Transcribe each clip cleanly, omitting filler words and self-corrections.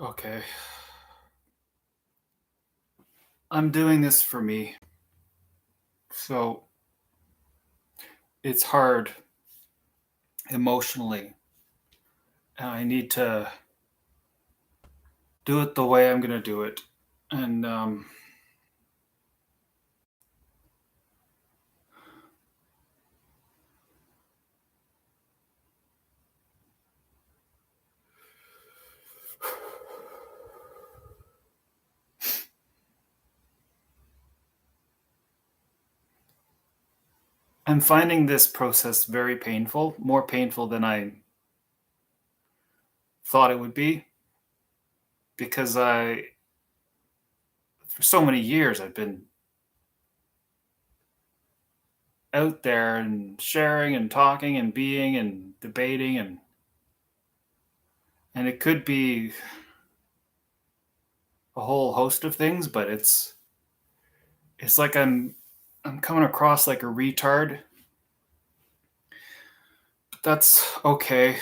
Okay. I'm doing this for me. So it's hard emotionally. And I need to do it the way I'm going to do it. And I'm finding this process very painful, more painful than I thought it would be, because for so many years, I've been out there and sharing and talking and being and debating and it could be a whole host of things, but it's like I'm coming across like a retard. That's okay.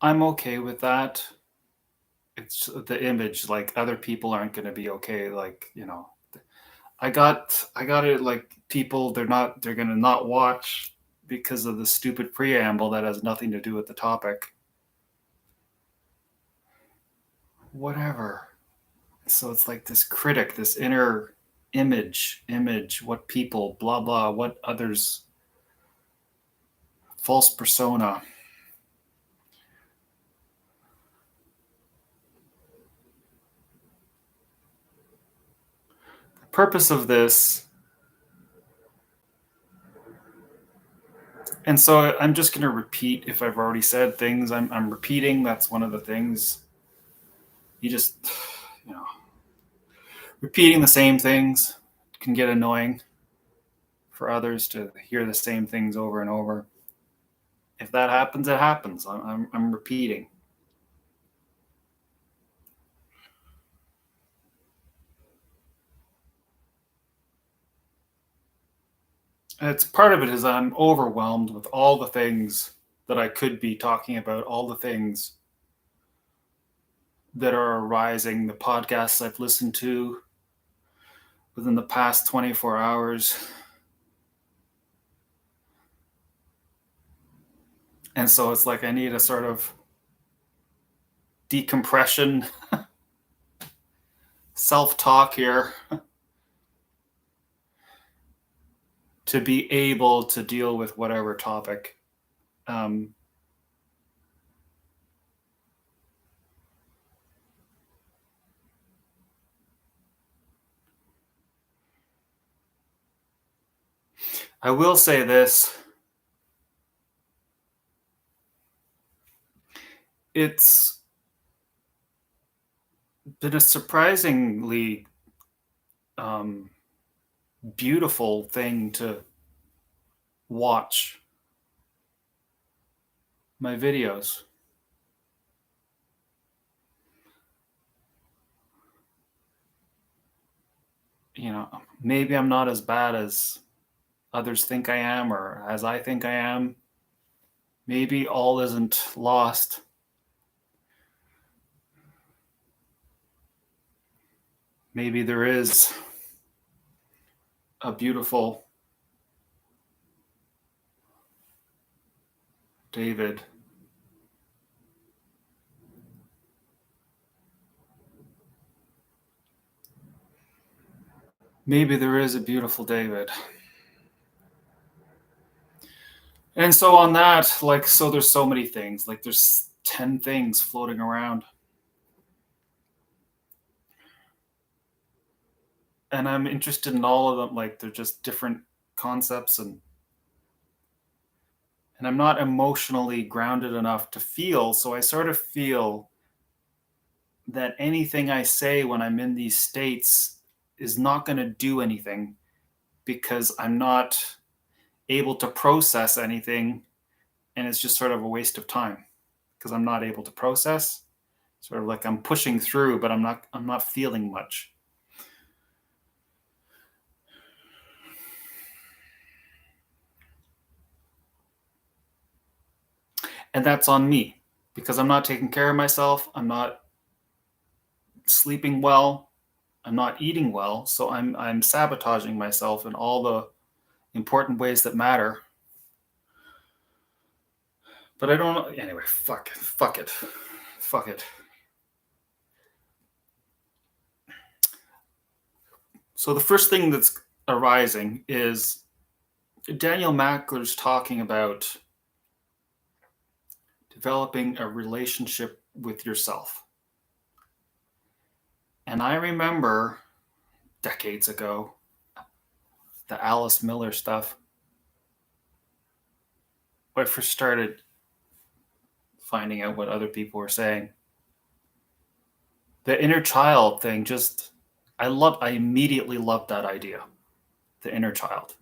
I'm okay with that. It's the image, like other people aren't going to be okay. Like, I got it. Like people, they're going to not watch because of the stupid preamble that has nothing to do with the topic. Whatever. So it's like this critic, this inner image, what people, blah, blah, what others, false persona. The purpose of this. And so I'm just going to repeat if I've already said things. I'm repeating. That's one of the things. You just, you know, repeating the same things can get annoying for others to hear the same things over and over. If that happens, it happens. I'm repeating. It's part of it is I'm overwhelmed with all the things that I could be talking about, all the things that are arising, the podcasts I've listened to within the past 24 hours. And so it's like I need a sort of decompression, self talk here to be able to deal with whatever topic. Um, I will say this. It's been a surprisingly um, beautiful thing to watch my videos. Maybe I'm not as bad as others think I am or as I think I am. Maybe all isn't lost. Maybe there is a beautiful David. Maybe there is a beautiful David. And so on that, like, so there's so many things. Like, there's 10 things floating around. And I'm interested in all of them. Like, they're just different concepts. And I'm not emotionally grounded enough to feel. So I sort of feel that anything I say when I'm in these states is not going to do anything because I'm not able to process anything, and it's just sort of a waste of time because I'm not able to process. Sort of like I'm pushing through, but I'm not feeling much. And that's on me because I'm not taking care of myself. I'm not sleeping well. I'm not eating well. So I'm sabotaging myself in all the important ways that matter. But I don't know. Anyway, fuck it. Fuck it. So the first thing that's arising is Daniel Mackler's talking about developing a relationship with yourself. And I remember decades ago, the Alice Miller stuff, when I first started finding out what other people were saying. The inner child thing I immediately loved that idea, the inner child.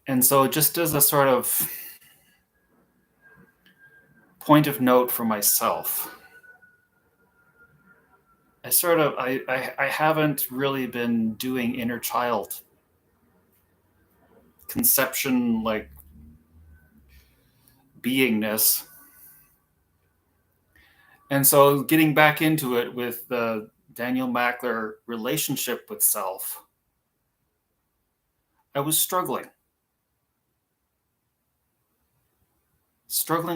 And so just as a sort of point of note for myself, I haven't really been doing inner child conception, like beingness. And so getting back into it with the Daniel Mackler relationship with self, I was struggling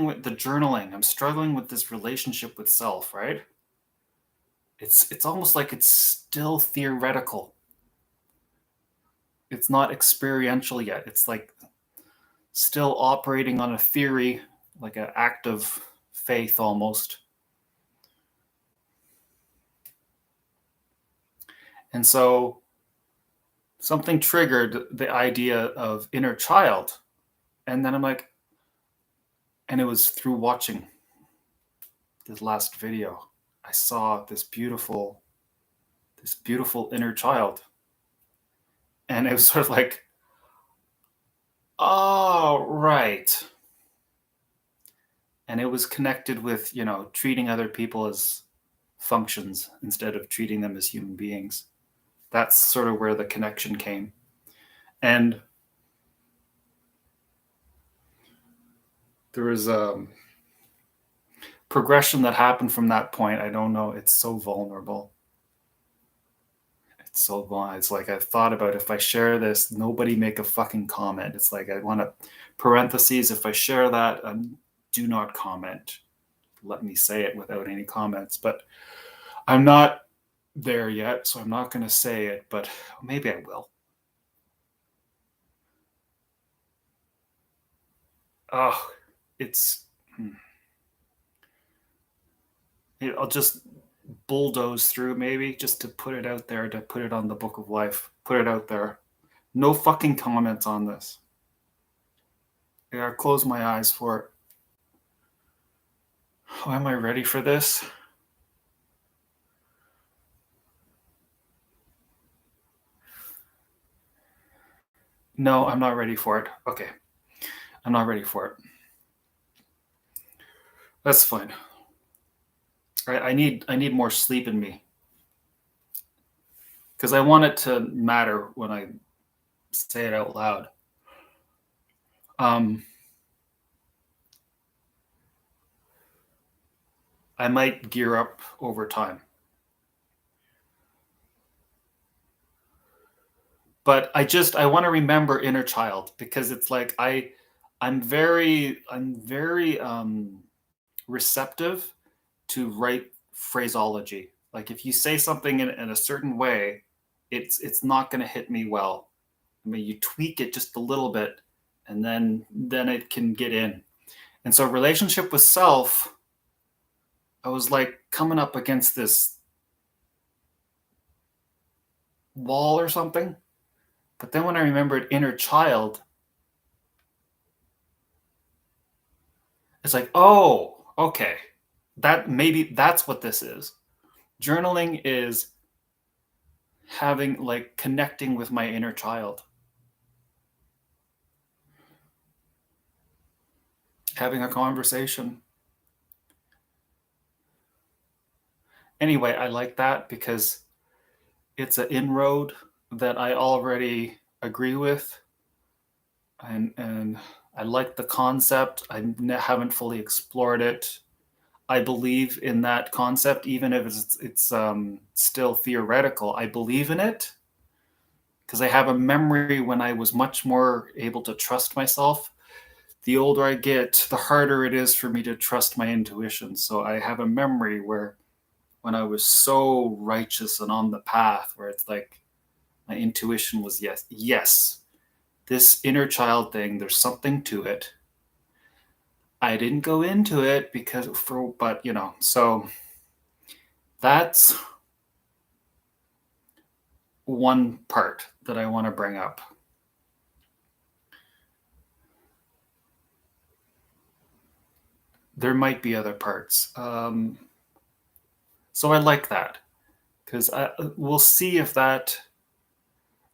with the journaling. I'm struggling with this relationship with self, right? It's almost like it's still theoretical. It's not experiential yet. It's like still operating on a theory, like an act of faith almost. And so something triggered the idea of inner child. And then I'm like, and it was through watching this last video. I saw this beautiful inner child. And it was sort of like, oh, right. And it was connected with, treating other people as functions instead of treating them as human beings. That's sort of where the connection came. And there was a progression that happened from that point. I don't know. It's so vulnerable. It's like I thought about, if I share this, nobody make a fucking comment. It's like I want to parentheses, if I share that, do not comment. Let me say it without any comments. But I'm not there yet, so I'm not going to say it, but maybe I will. Oh, I'll just bulldoze through, maybe, just to put it out there, to put it on the book of life, put it out there. No fucking comments on this. Yeah, I'll close my eyes for it. Oh, am I ready for this? No, I'm not ready for it. Okay. I'm not ready for it. That's fine. I need more sleep in me. Because I want it to matter when I say it out loud. I might gear up over time. But I want to remember inner child, because it's like I'm very receptive to right phraseology. Like if you say something in a certain way, it's not going to hit me well. I mean, you tweak it just a little bit, and then it can get in. And so relationship with self, I was like coming up against this wall or something. But then when I remembered inner child, it's like, oh, okay. Maybe that's what this is. Journaling is connecting with my inner child. Having a conversation. Anyway, I like that because it's an inroad that I already agree with. And I like the concept. Haven't fully explored it. I believe in that concept, even if it's still theoretical. I believe in it because I have a memory when I was much more able to trust myself. The older I get, the harder it is for me to trust my intuition. So I have a memory where when I was so righteous and on the path, where it's like my intuition was yes, yes, this inner child thing, there's something to it. I didn't go into it but so that's one part that I want to bring up. There might be other parts. So I like that because we'll see if that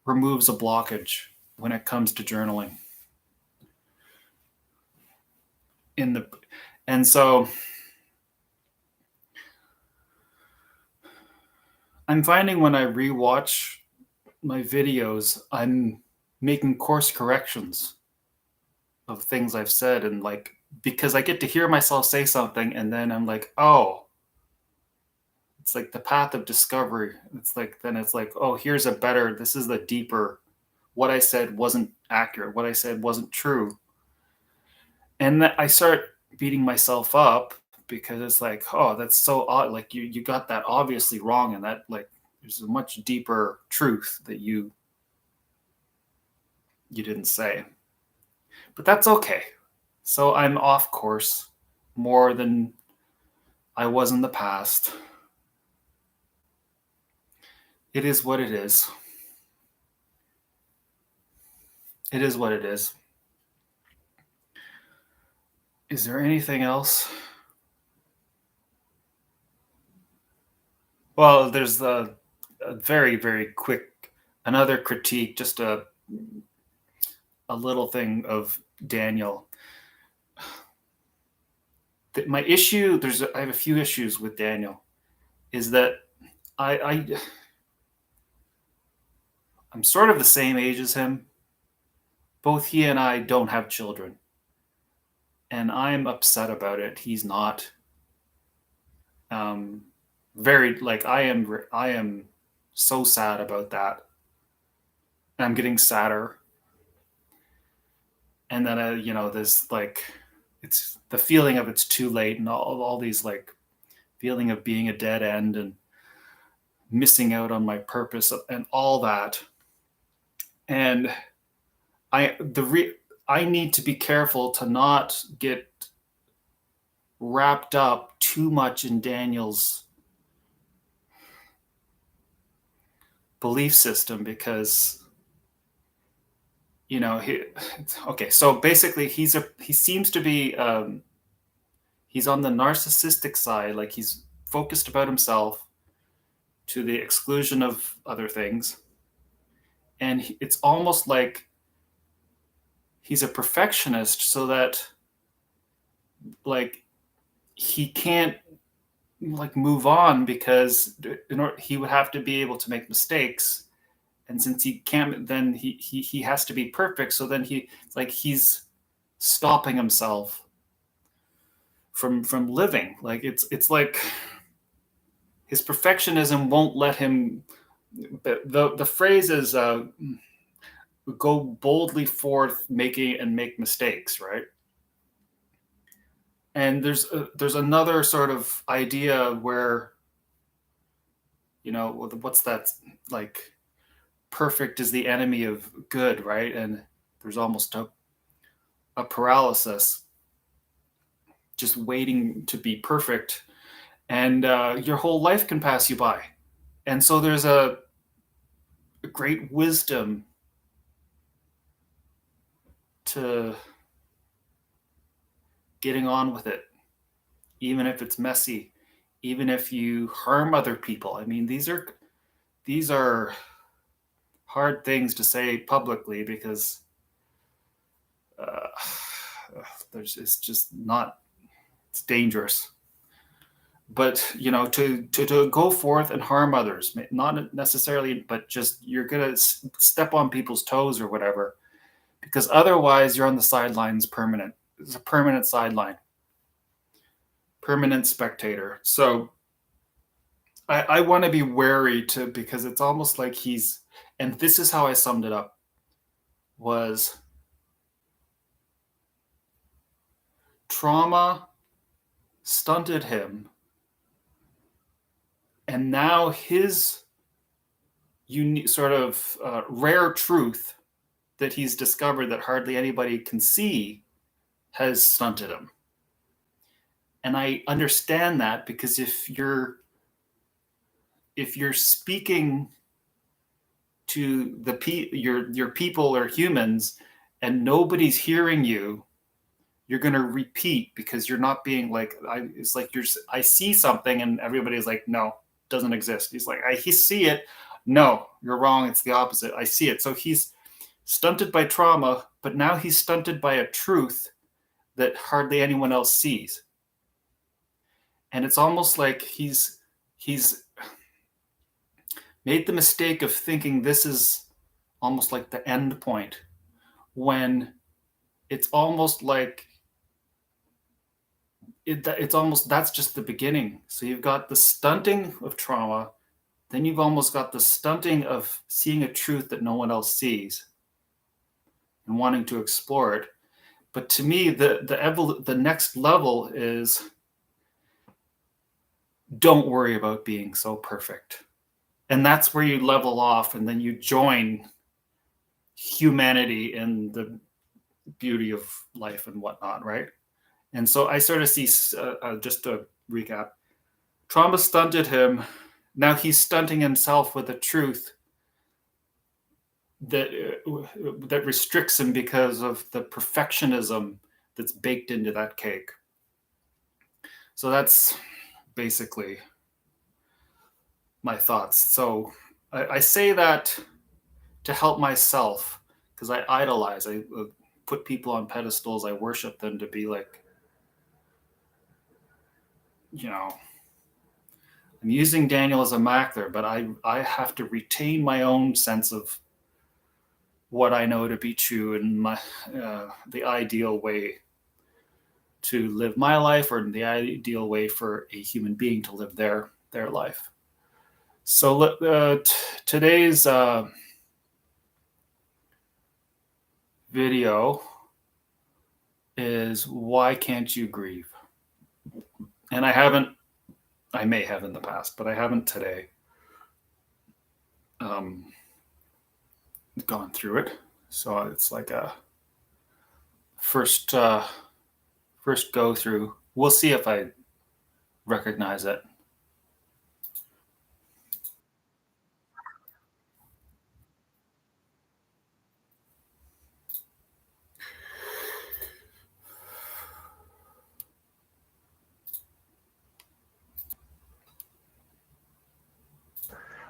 removes a blockage when it comes to journaling. In the and so I'm finding when I rewatch my videos, I'm making course corrections of things I've said, and like because I get to hear myself say something and then I'm like, oh, it's like the path of discovery. It's like then it's like, oh, this is the deeper, what I said wasn't accurate, what I said wasn't true. And I start beating myself up because it's like, oh, that's so odd. Like you got that obviously wrong, and that like there's a much deeper truth that you didn't say. But that's okay. So I'm off course more than I was in the past. It is what it is. It is what it is. Is there anything else? Well, there's a very, very quick another critique, just a little thing of Daniel. My issue, I have a few issues with Daniel, is that I I'm sort of the same age as him. Both he and I don't have children, and I'm upset about it. He's not. Um, very like I am so sad about that. I'm getting sadder, and then this like it's the feeling of it's too late, and all these like feeling of being a dead end and missing out on my purpose and all that. And I need to be careful to not get wrapped up too much in Daniel's belief system because okay, so basically he seems to be he's on the narcissistic side, like he's focused about himself to the exclusion of other things, and it's almost like he's a perfectionist so that like he can't like move on because he would have to be able to make mistakes, and since he can't, then he has to be perfect, so then he's stopping himself from living. Like it's like his perfectionism won't let him. The phrase is go boldly forth make mistakes, right? And there's another sort of idea where what's that, like perfect is the enemy of good, right? And there's almost a paralysis just waiting to be perfect, and your whole life can pass you by. And so there's a great wisdom to getting on with it, even if it's messy, even if you harm other people. I mean, these are hard things to say publicly because uh, it's just not, it's dangerous. But to go forth and harm others, not necessarily, but just you're gonna step on people's toes or whatever. because otherwise you're on the sidelines permanent. It's a permanent sideline, permanent spectator. So I want to be wary to, because it's almost like he's, and this is how I summed it up, was trauma stunted him, and now his unique sort of rare truth that he's discovered that hardly anybody can see has stunted him. And I understand that, because if you're speaking to your people or humans and nobody's hearing you, you're going to repeat, because you're not being like, it's like I see something and everybody's like, no, doesn't exist. He's like, I see it. No, you're wrong. It's the opposite. I see it. So he's stunted by trauma, but now he's stunted by a truth that hardly anyone else sees. And it's almost like he's made the mistake of thinking this is almost like the end point, when it's almost like it's almost, that's just the beginning. So you've got the stunting of trauma, then you've almost got the stunting of seeing a truth that no one else sees and wanting to explore it. But to me, the next level is, don't worry about being so perfect. And that's where you level off, and then you join humanity in the beauty of life and whatnot, right? And so I sort of see, just to recap, trauma stunted him. Now he's stunting himself with a truth that restricts him because of the perfectionism that's baked into that cake. So that's basically my thoughts. So I say that to help myself, because I idolize, I put people on pedestals, I worship them to be like, I'm using Daniel as a Mackler, but I have to retain my own sense of what I know to be true, and the ideal way to live my life, or the ideal way for a human being to live their life. So today's video is, why can't you grieve? And I may have in the past, but I haven't today gone through it. So it's like a first go through. We'll see if I recognize it.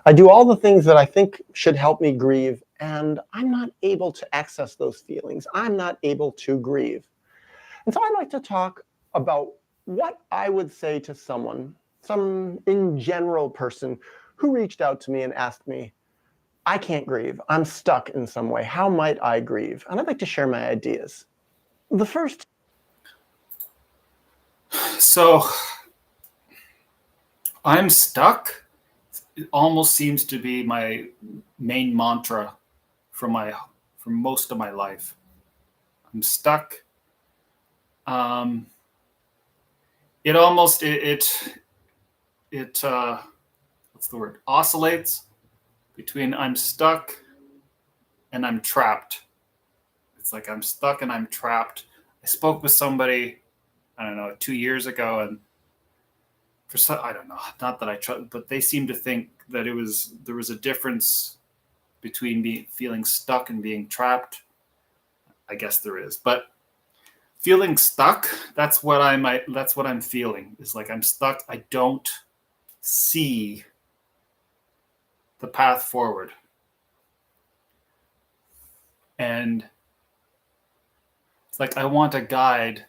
I do all the things that I think should help me grieve, and I'm not able to access those feelings. I'm not able to grieve. And so I'd like to talk about what I would say to someone, some in general person, who reached out to me and asked me, I can't grieve. I'm stuck in some way. How might I grieve? And I'd like to share my ideas. The first. So I'm stuck. It almost seems to be my main mantra for most of my life. I'm stuck. It almost what's the word? Oscillates between I'm stuck and I'm trapped. It's like I'm stuck and I'm trapped. I spoke with somebody, I don't know, 2 years ago, and I don't know, not that I trust, but they seem to think that there was a difference between feeling stuck and being trapped. I guess there is, but feeling stuck, that's what I'm feeling. Is like I'm stuck. I don't see the path forward. And it's like I want a guide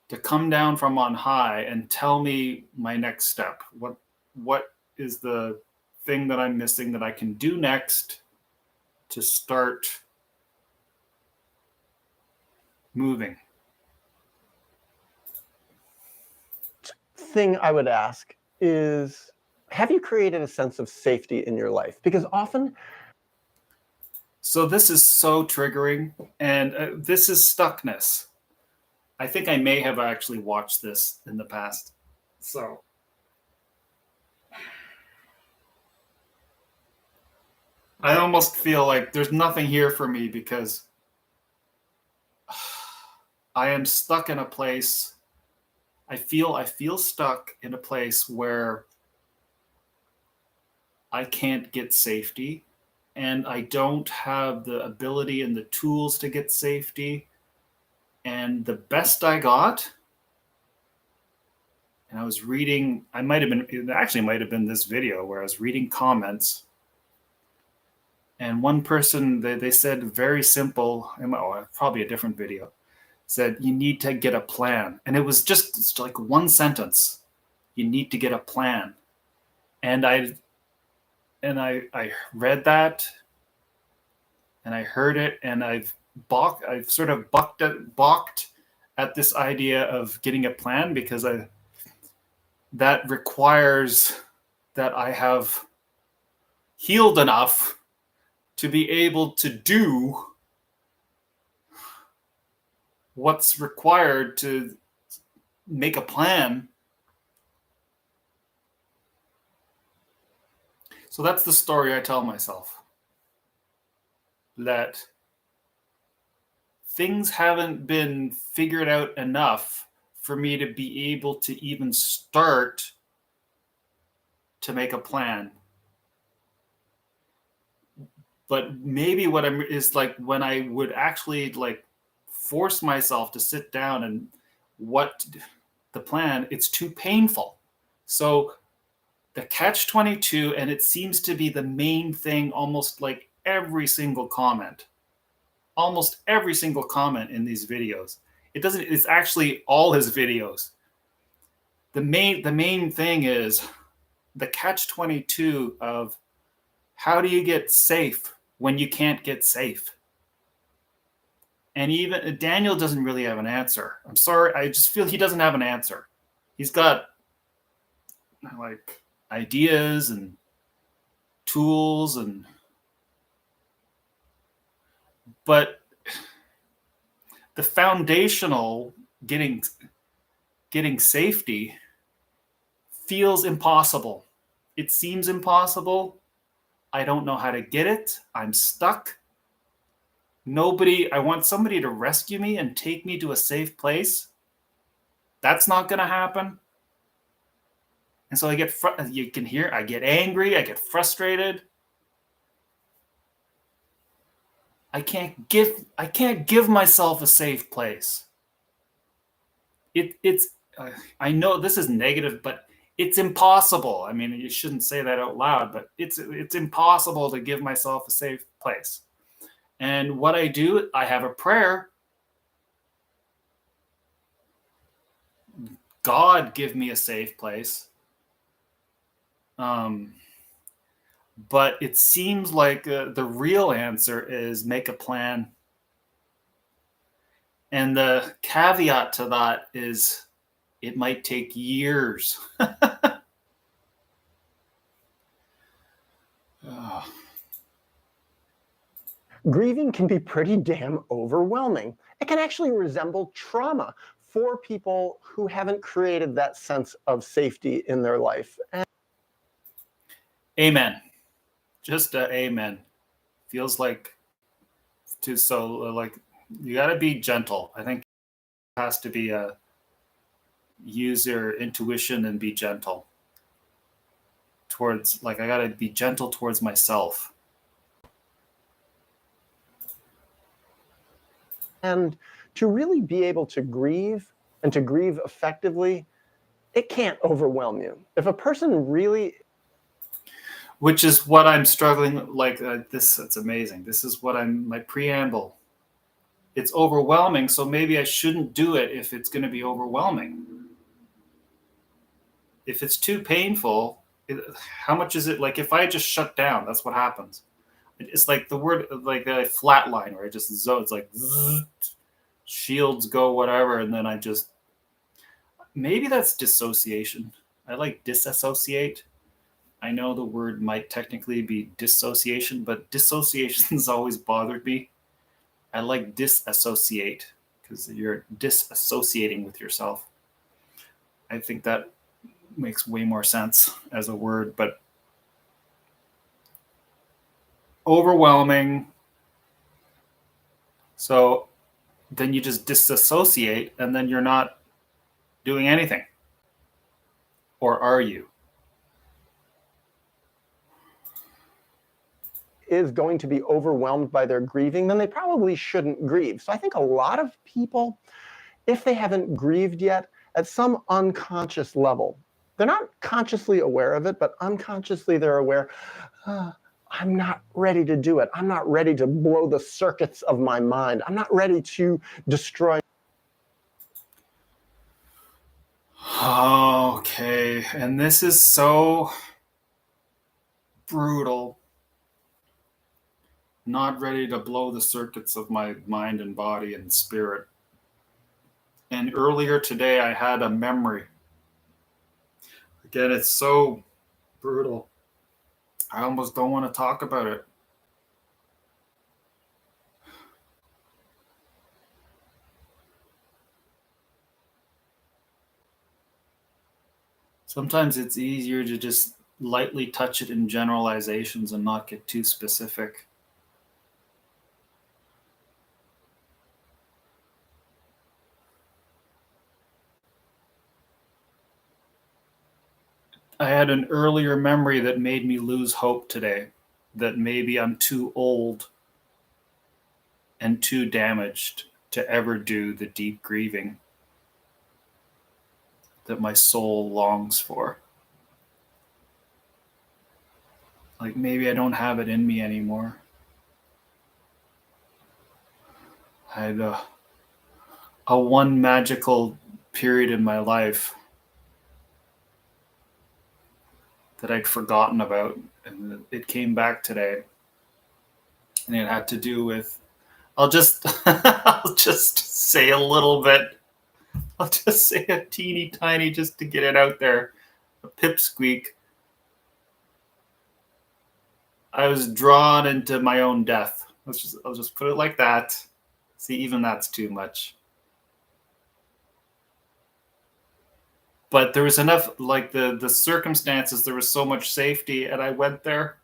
to come down from on high and tell me my next step. What is the thing that I'm missing that I can do next to start moving. Thing I would ask is, have you created a sense of safety in your life? Because often, So this is so triggering, and this is stuckness. I think I may have actually watched this in the past. So I almost feel like there's nothing here for me because I am stuck in a place. I feel stuck in a place where I can't get safety, and I don't have the ability and the tools to get safety. And the best I got, and I was reading, I might have been, it actually might have been this video where I was reading comments. And one person, they said very simple, probably a different video, said, you need to get a plan. And it was just it's like one sentence. You need to get a plan. And I read that and I heard it, and I've sort of balked at this idea of getting a plan because that requires that I have healed enough to be able to do what's required to make a plan. So that's the story I tell myself. That things haven't been figured out enough for me to be able to even start to make a plan. But maybe what I'm is like when I would actually like force myself to sit down and what the plan, it's too painful. So the catch-22, and it seems to be the main thing almost like almost every single comment in these videos. It's actually all his videos. The main thing is the catch-22 of how do you get safe when you can't get safe? And even Daniel doesn't really have an answer. I'm sorry, I just feel he doesn't have an answer. He's got like ideas and tools but the foundational getting safety feels impossible. It seems impossible. I don't know how to get it. I'm stuck. I want somebody to rescue me and take me to a safe place. That's not going to happen. And so you can hear, I get angry, I get frustrated. I can't give myself a safe place. I know this is negative, but it's impossible. I mean, you shouldn't say that out loud, but it's impossible to give myself a safe place. And what I do, I have a prayer. God, give me a safe place. But it seems like the real answer is make a plan. And the caveat to that is it might take years. grieving can be pretty damn overwhelming. It can actually resemble trauma for people who haven't created that sense of safety in their life. Amen. Just amen. Feels like like you got to be gentle. I think it has to be use your intuition and be gentle towards, like, I got to be gentle towards myself. And to really be able to grieve and to grieve effectively, it can't overwhelm you. If a person really, which is what I'm struggling like this. It's amazing. This is what my preamble. It's overwhelming, so maybe I shouldn't do it if it's going to be overwhelming. If it's too painful, how much is it? Like if I just shut down, that's what happens. It's like the word, like a flat line where it's like shields go, whatever, and then I just, maybe that's dissociation. I like disassociate. I know the word might technically be dissociation, but dissociation's always bothered me. I like disassociate because you're disassociating with yourself. I think that makes way more sense as a word, but overwhelming. So then you just disassociate and then you're not doing anything. Or are you? Is going to be overwhelmed by their grieving, then they probably shouldn't grieve. So I think a lot of people, if they haven't grieved yet, at some unconscious level, they're not consciously aware of it, but unconsciously they're aware, I'm not ready to do it. I'm not ready to blow the circuits of my mind. I'm not ready to destroy. Okay, and this is so brutal. Not ready to blow the circuits of my mind and body and spirit. And earlier today, I had a memory. Again, it's so brutal. I almost don't want to talk about it. Sometimes it's easier to just lightly touch it in generalizations and not get too specific. I had an earlier memory that made me lose hope today, that maybe I'm too old and too damaged to ever do the deep grieving that my soul longs for. Like maybe I don't have it in me anymore. I had a one magical period in my life that I'd forgotten about, and it came back today. And it had to do with, I'll just I'll just say a little bit. I'll just say a teeny tiny just to get it out there. A pipsqueak. I was drawn into my own death. I'll just put it like that. See, even that's too much. But there was enough, like the circumstances, there was so much safety, and I went there.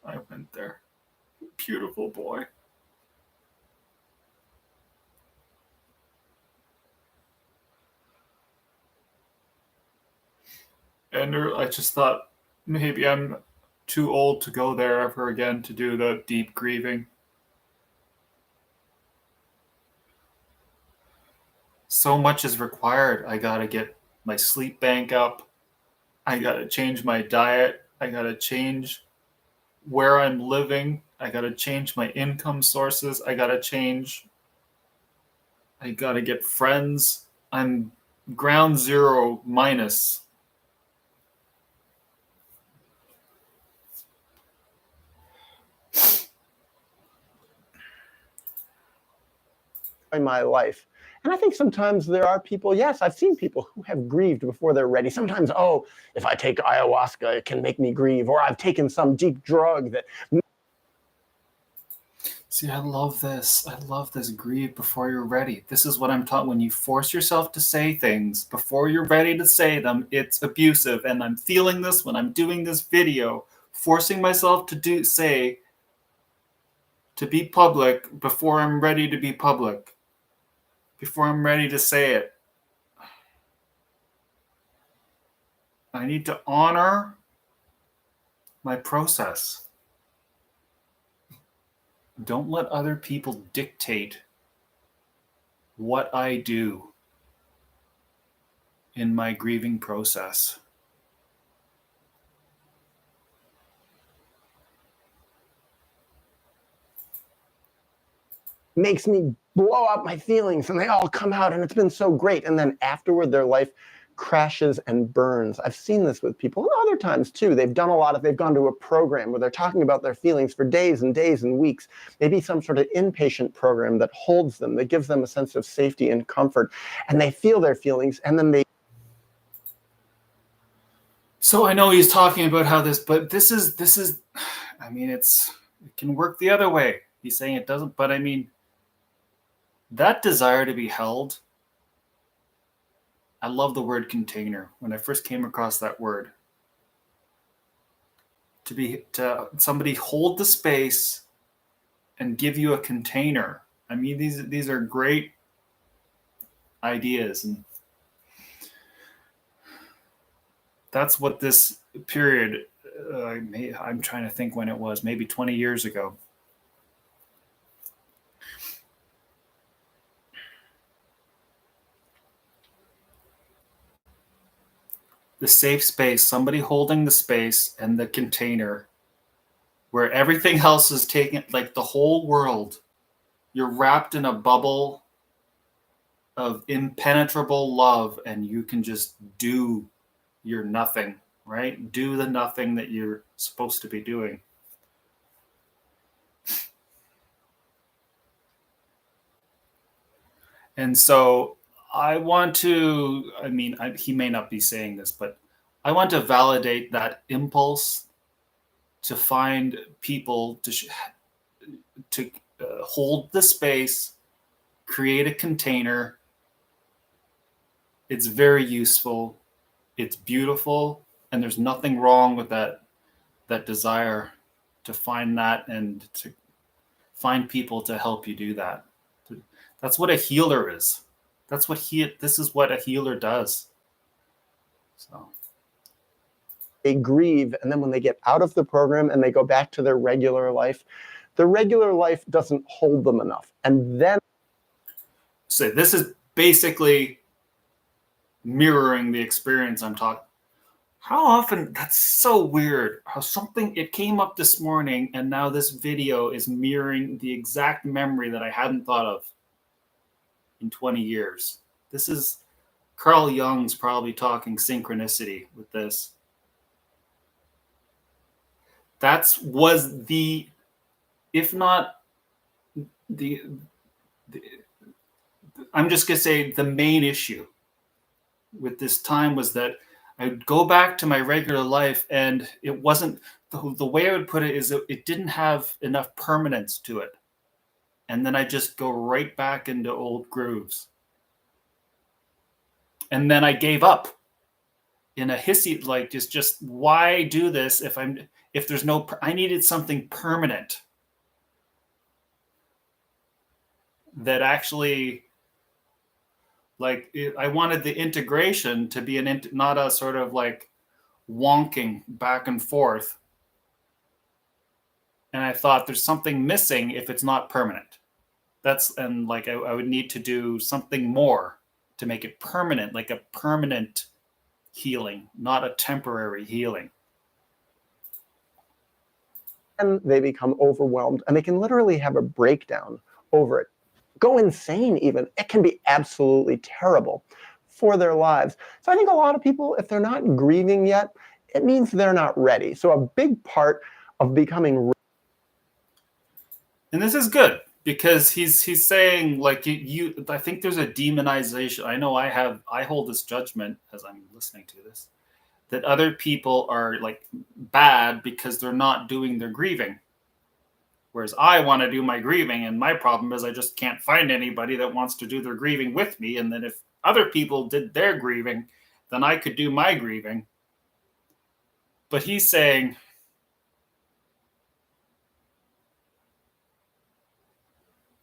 I went there. Beautiful boy. And I just thought maybe I'm too old to go there ever again to do the deep grieving. So much is required. I gotta get my sleep bank up. I gotta change my diet. I gotta change where I'm living. I gotta change my income sources. I gotta get friends. I'm ground zero minus. In my life. And I think sometimes there are people, yes, I've seen people who have grieved before they're ready. Sometimes, oh, if I take ayahuasca, it can make me grieve, or I've taken some deep drug that. See, I love this. I love this grieve before you're ready. This is what I'm taught. When you force yourself to say things before you're ready to say them, it's abusive. And I'm feeling this when I'm doing this video, forcing myself to be public before I'm ready to be public, before I'm ready to say it. I need to honor my process. Don't let other people dictate what I do in my grieving process. Makes me blow up my feelings and they all come out and it's been so great. And then afterward, their life crashes and burns. I've seen this with people and other times too. They've gone to a program where they're talking about their feelings for days and days and weeks, maybe some sort of inpatient program that holds them, that gives them a sense of safety and comfort. And they feel their feelings and then they. So I know he's talking about how but this is, I mean, it can work the other way. He's saying it doesn't, but I mean, that desire to be held, I love the word container. When I first came across that word, to somebody hold the space and give you a container. I mean, these are great ideas, and that's what this period. I'm trying to think when it was, maybe 20 years ago. The safe space, somebody holding the space and the container where everything else is taken, like the whole world. You're wrapped in a bubble of impenetrable love and you can just do your nothing, right? Do the nothing that you're supposed to be doing. And so I want to, I mean, he may not be saying this, but I want to validate that impulse to find people to hold the space, create a container. It's very useful. It's beautiful, and there's nothing wrong with that desire to find that and to find people to help you do that. That's what a healer is. This is what a healer does. So They grieve, and then when they get out of the program and they go back to their regular life doesn't hold them enough. And then so this is basically mirroring the experience I'm talking. How often, that's so weird how it came up this morning and now this video is mirroring the exact memory that I hadn't thought of in 20 years. This is Carl Jung's probably talking synchronicity with this. Was the, if not the I'm just going to say the main issue with this time was that I'd go back to my regular life and it wasn't, the way I would put it is that it didn't have enough permanence to it. And then I just go right back into old grooves. And then I gave up in a hissy, like just why do this if there's no, I needed something permanent that actually, like, I wanted the integration to be not a sort of like wonking back and forth. And I thought there's something missing if it's not permanent. And like I would need to do something more to make it permanent, like a permanent healing, not a temporary healing. And they become overwhelmed and they can literally have a breakdown over it. Go insane even. It can be absolutely terrible for their lives. So I think a lot of people, if they're not grieving yet, it means they're not ready. So a big part of becoming. And this is good because he's saying like I think there's a demonization. I know I hold this judgment as I'm listening to this, that other people are like bad because they're not doing their grieving. Whereas I want to do my grieving, and my problem is I just can't find anybody that wants to do their grieving with me. And then if other people did their grieving, then I could do my grieving. But he's saying,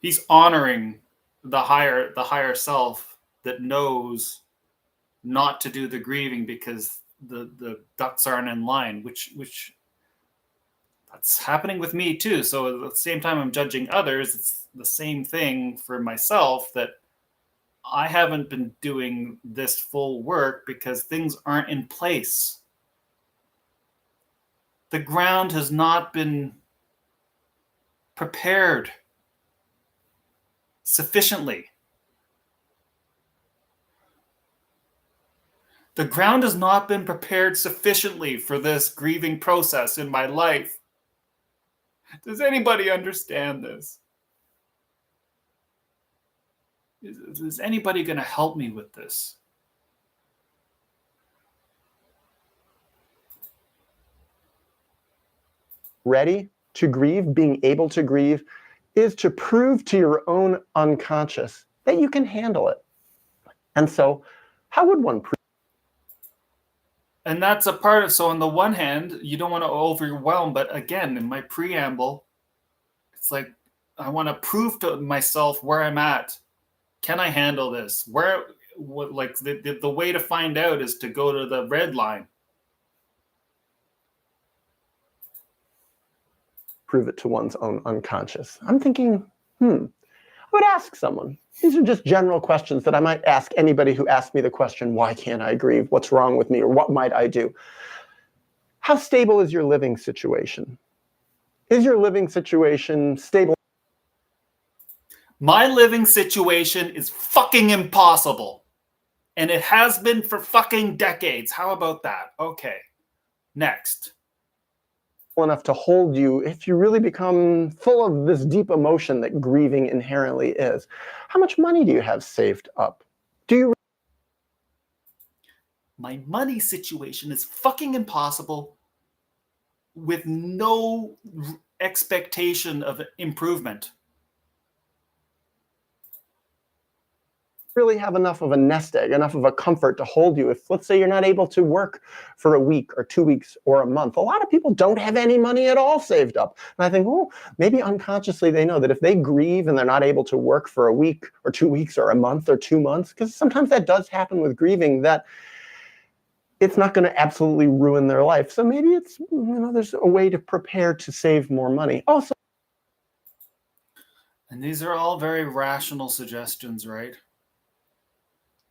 he's honoring the higher self that knows not to do the grieving because the ducks aren't in line, which that's happening with me too. So at the same time I'm judging others, it's the same thing for myself, that I haven't been doing this full work because things aren't in place. The ground has not been prepared sufficiently. The ground has not been prepared sufficiently for this grieving process in my life. Does anybody understand this? Is anybody going to help me with this? Ready to grieve, being able to grieve, is to prove to your own unconscious that you can handle it. And so, how would one prove? And that's a part of, so on the one hand, you don't want to overwhelm, but again, in my preamble, it's like I want to prove to myself where I'm at. Can I handle this? Like the way to find out is to go to the red line. Prove it to one's own unconscious? I'm thinking, I would ask someone. These are just general questions that I might ask anybody who asked me the question, why can't I grieve? What's wrong with me? Or what might I do? How stable is your living situation? Is your living situation stable? My living situation is fucking impossible. And it has been for fucking decades. How about that? Okay. Next. Enough to hold you if you really become full of this deep emotion that grieving inherently is. How much money do you have saved up? Do you? My money situation is fucking impossible with no expectation of improvement. Really have enough of a nest egg, enough of a comfort to hold you if, let's say, you're not able to work for a week or 2 weeks or a month. A lot of people don't have any money at all saved up. And I think, oh, maybe unconsciously they know that if they grieve and they're not able to work for a week or 2 weeks or a month or 2 months, because sometimes that does happen with grieving, that it's not going to absolutely ruin their life. So maybe it's, there's a way to prepare to save more money. Also, and these are all very rational suggestions, right?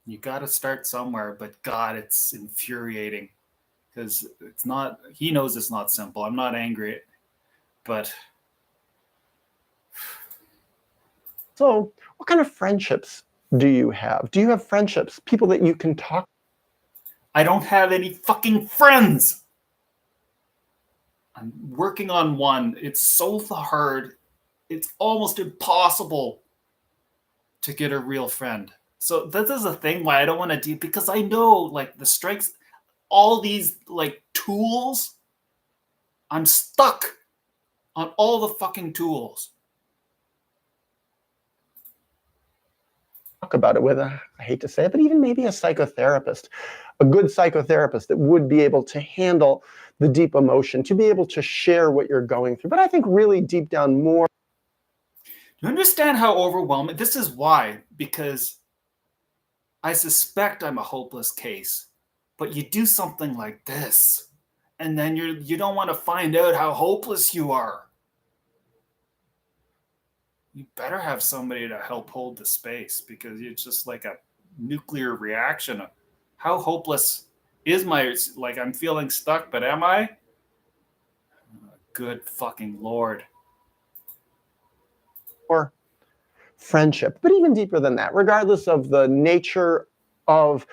You got to start somewhere, but God, it's infuriating because it's not, he knows it's not simple. I'm not angry, but. So, what kind of friendships do you have? Do you have friendships, people that you can talk? I don't have any fucking friends. I'm working on one. It's so hard. It's almost impossible to get a real friend. So this is a thing why I don't want to do, because I know like the strikes, all these like tools, I'm stuck on all the fucking tools. Talk about it with I hate to say it, but even maybe a psychotherapist, a good psychotherapist that would be able to handle the deep emotion, to be able to share what you're going through. But I think really deep down more. Do you understand how overwhelming? This is why, because I suspect I'm a hopeless case, but you do something like this, and then you don't want to find out how hopeless you are. You better have somebody to help hold the space because it's just like a nuclear reaction. How hopeless is my, like I'm feeling stuck, but am I? Good fucking Lord. Or friendship, but even deeper than that, regardless of the nature of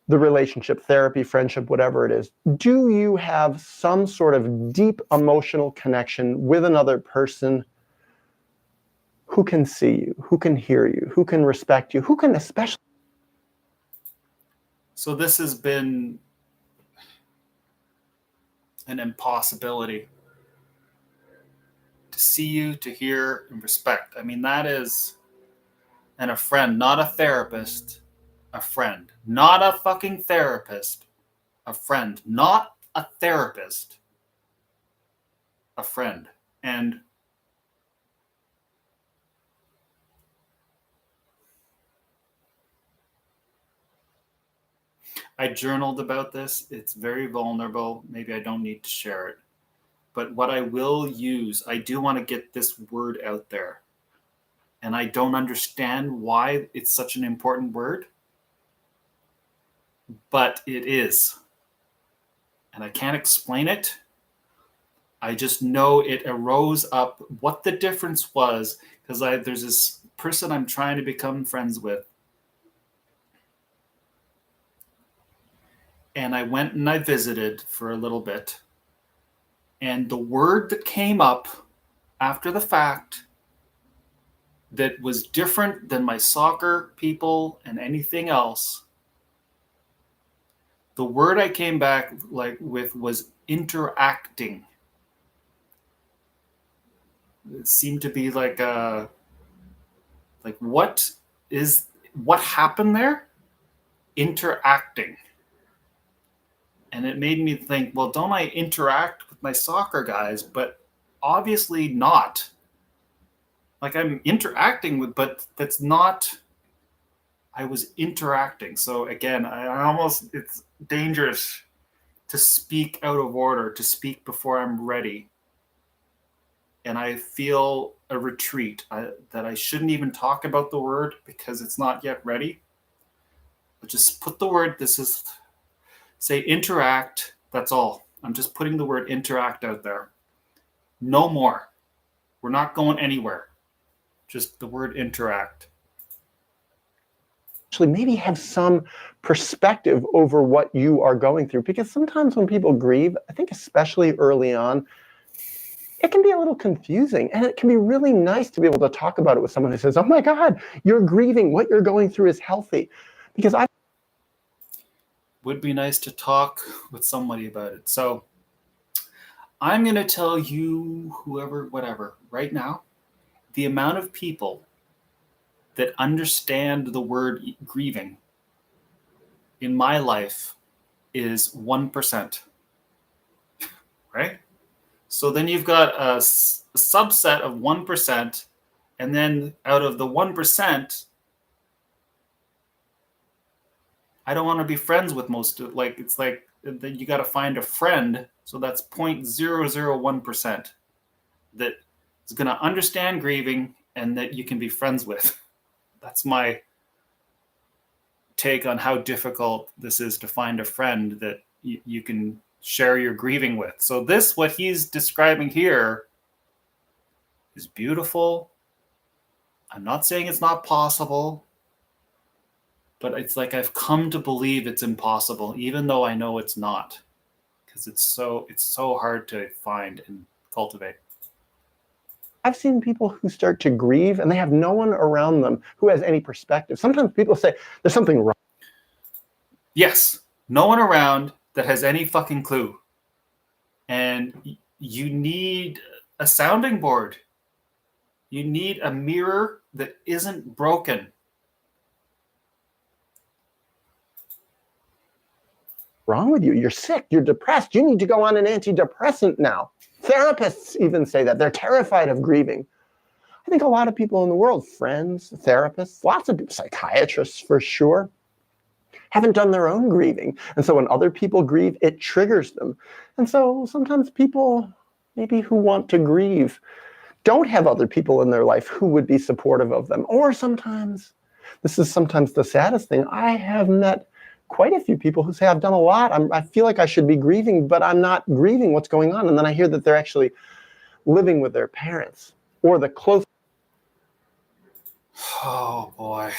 the relationship, therapy, friendship, whatever it is, do you have some sort of deep emotional connection with another person who can see you, who can hear you, who can respect you, who can especially. So this has been an impossibility to see you, to hear, and respect. I mean, that is, and a friend, not a therapist, a friend, not a fucking therapist, a friend, not a therapist, a friend. And I journaled about this. It's very vulnerable. Maybe I don't need to share it. But what I will use, I do want to get this word out there. and I don't understand why it's such an important word, but it is. And I can't explain it. I just know it arose up what the difference was, because there's this person I'm trying to become friends with. And I went and I visited for a little bit. And the word that came up after the fact that was different than my soccer people and anything else, the word I came back with was interacting. It seemed to be like what happened there? Interacting. And it made me think, well, don't I interact with my soccer guys? But obviously not. Like I'm interacting with, but that's not, I was interacting. So again, it's dangerous to speak out of order, to speak before I'm ready. And I feel a retreat that I shouldn't even talk about the word because it's not yet ready. But just put the word, say interact, that's all. I'm just putting the word interact out there. No more. We're not going anywhere. Just the word interact. Actually, maybe have some perspective over what you are going through. Because sometimes when people grieve, I think especially early on, it can be a little confusing. And it can be really nice to be able to talk about it with someone who says, oh my God, you're grieving. What you're going through is healthy. Because would be nice to talk with somebody about it. So I'm going to tell you, whoever, whatever, right now, the amount of people that understand the word grieving in my life is 1%. Right? So then you've got a subset of 1%, and then out of the 1%, I don't want to be friends with most of, like, it's like you got to find a friend. So that's 0.001% that is going to understand grieving and that you can be friends with. That's my take on how difficult this is to find a friend that you can share your grieving with. So what he's describing here is beautiful. I'm not saying it's not possible, but it's like I've come to believe it's impossible, even though I know it's not, because it's so hard to find and cultivate. I've seen people who start to grieve and they have no one around them who has any perspective. Sometimes people say there's something wrong. Yes, no one around that has any fucking clue. And you need a sounding board. You need a mirror that isn't broken. Wrong with you? You're sick. You're depressed. You need to go on an antidepressant now. Therapists even say that. They're terrified of grieving. I think a lot of people in the world, friends, therapists, lots of people, psychiatrists for sure, haven't done their own grieving. And so when other people grieve, it triggers them. And so sometimes people maybe who want to grieve don't have other people in their life who would be supportive of them. Or sometimes, this is sometimes the saddest thing, I have met quite a few people who say, I've done a lot. I feel like I should be grieving, but I'm not grieving what's going on. And then I hear that they're actually living with their parents or the close. Oh, boy.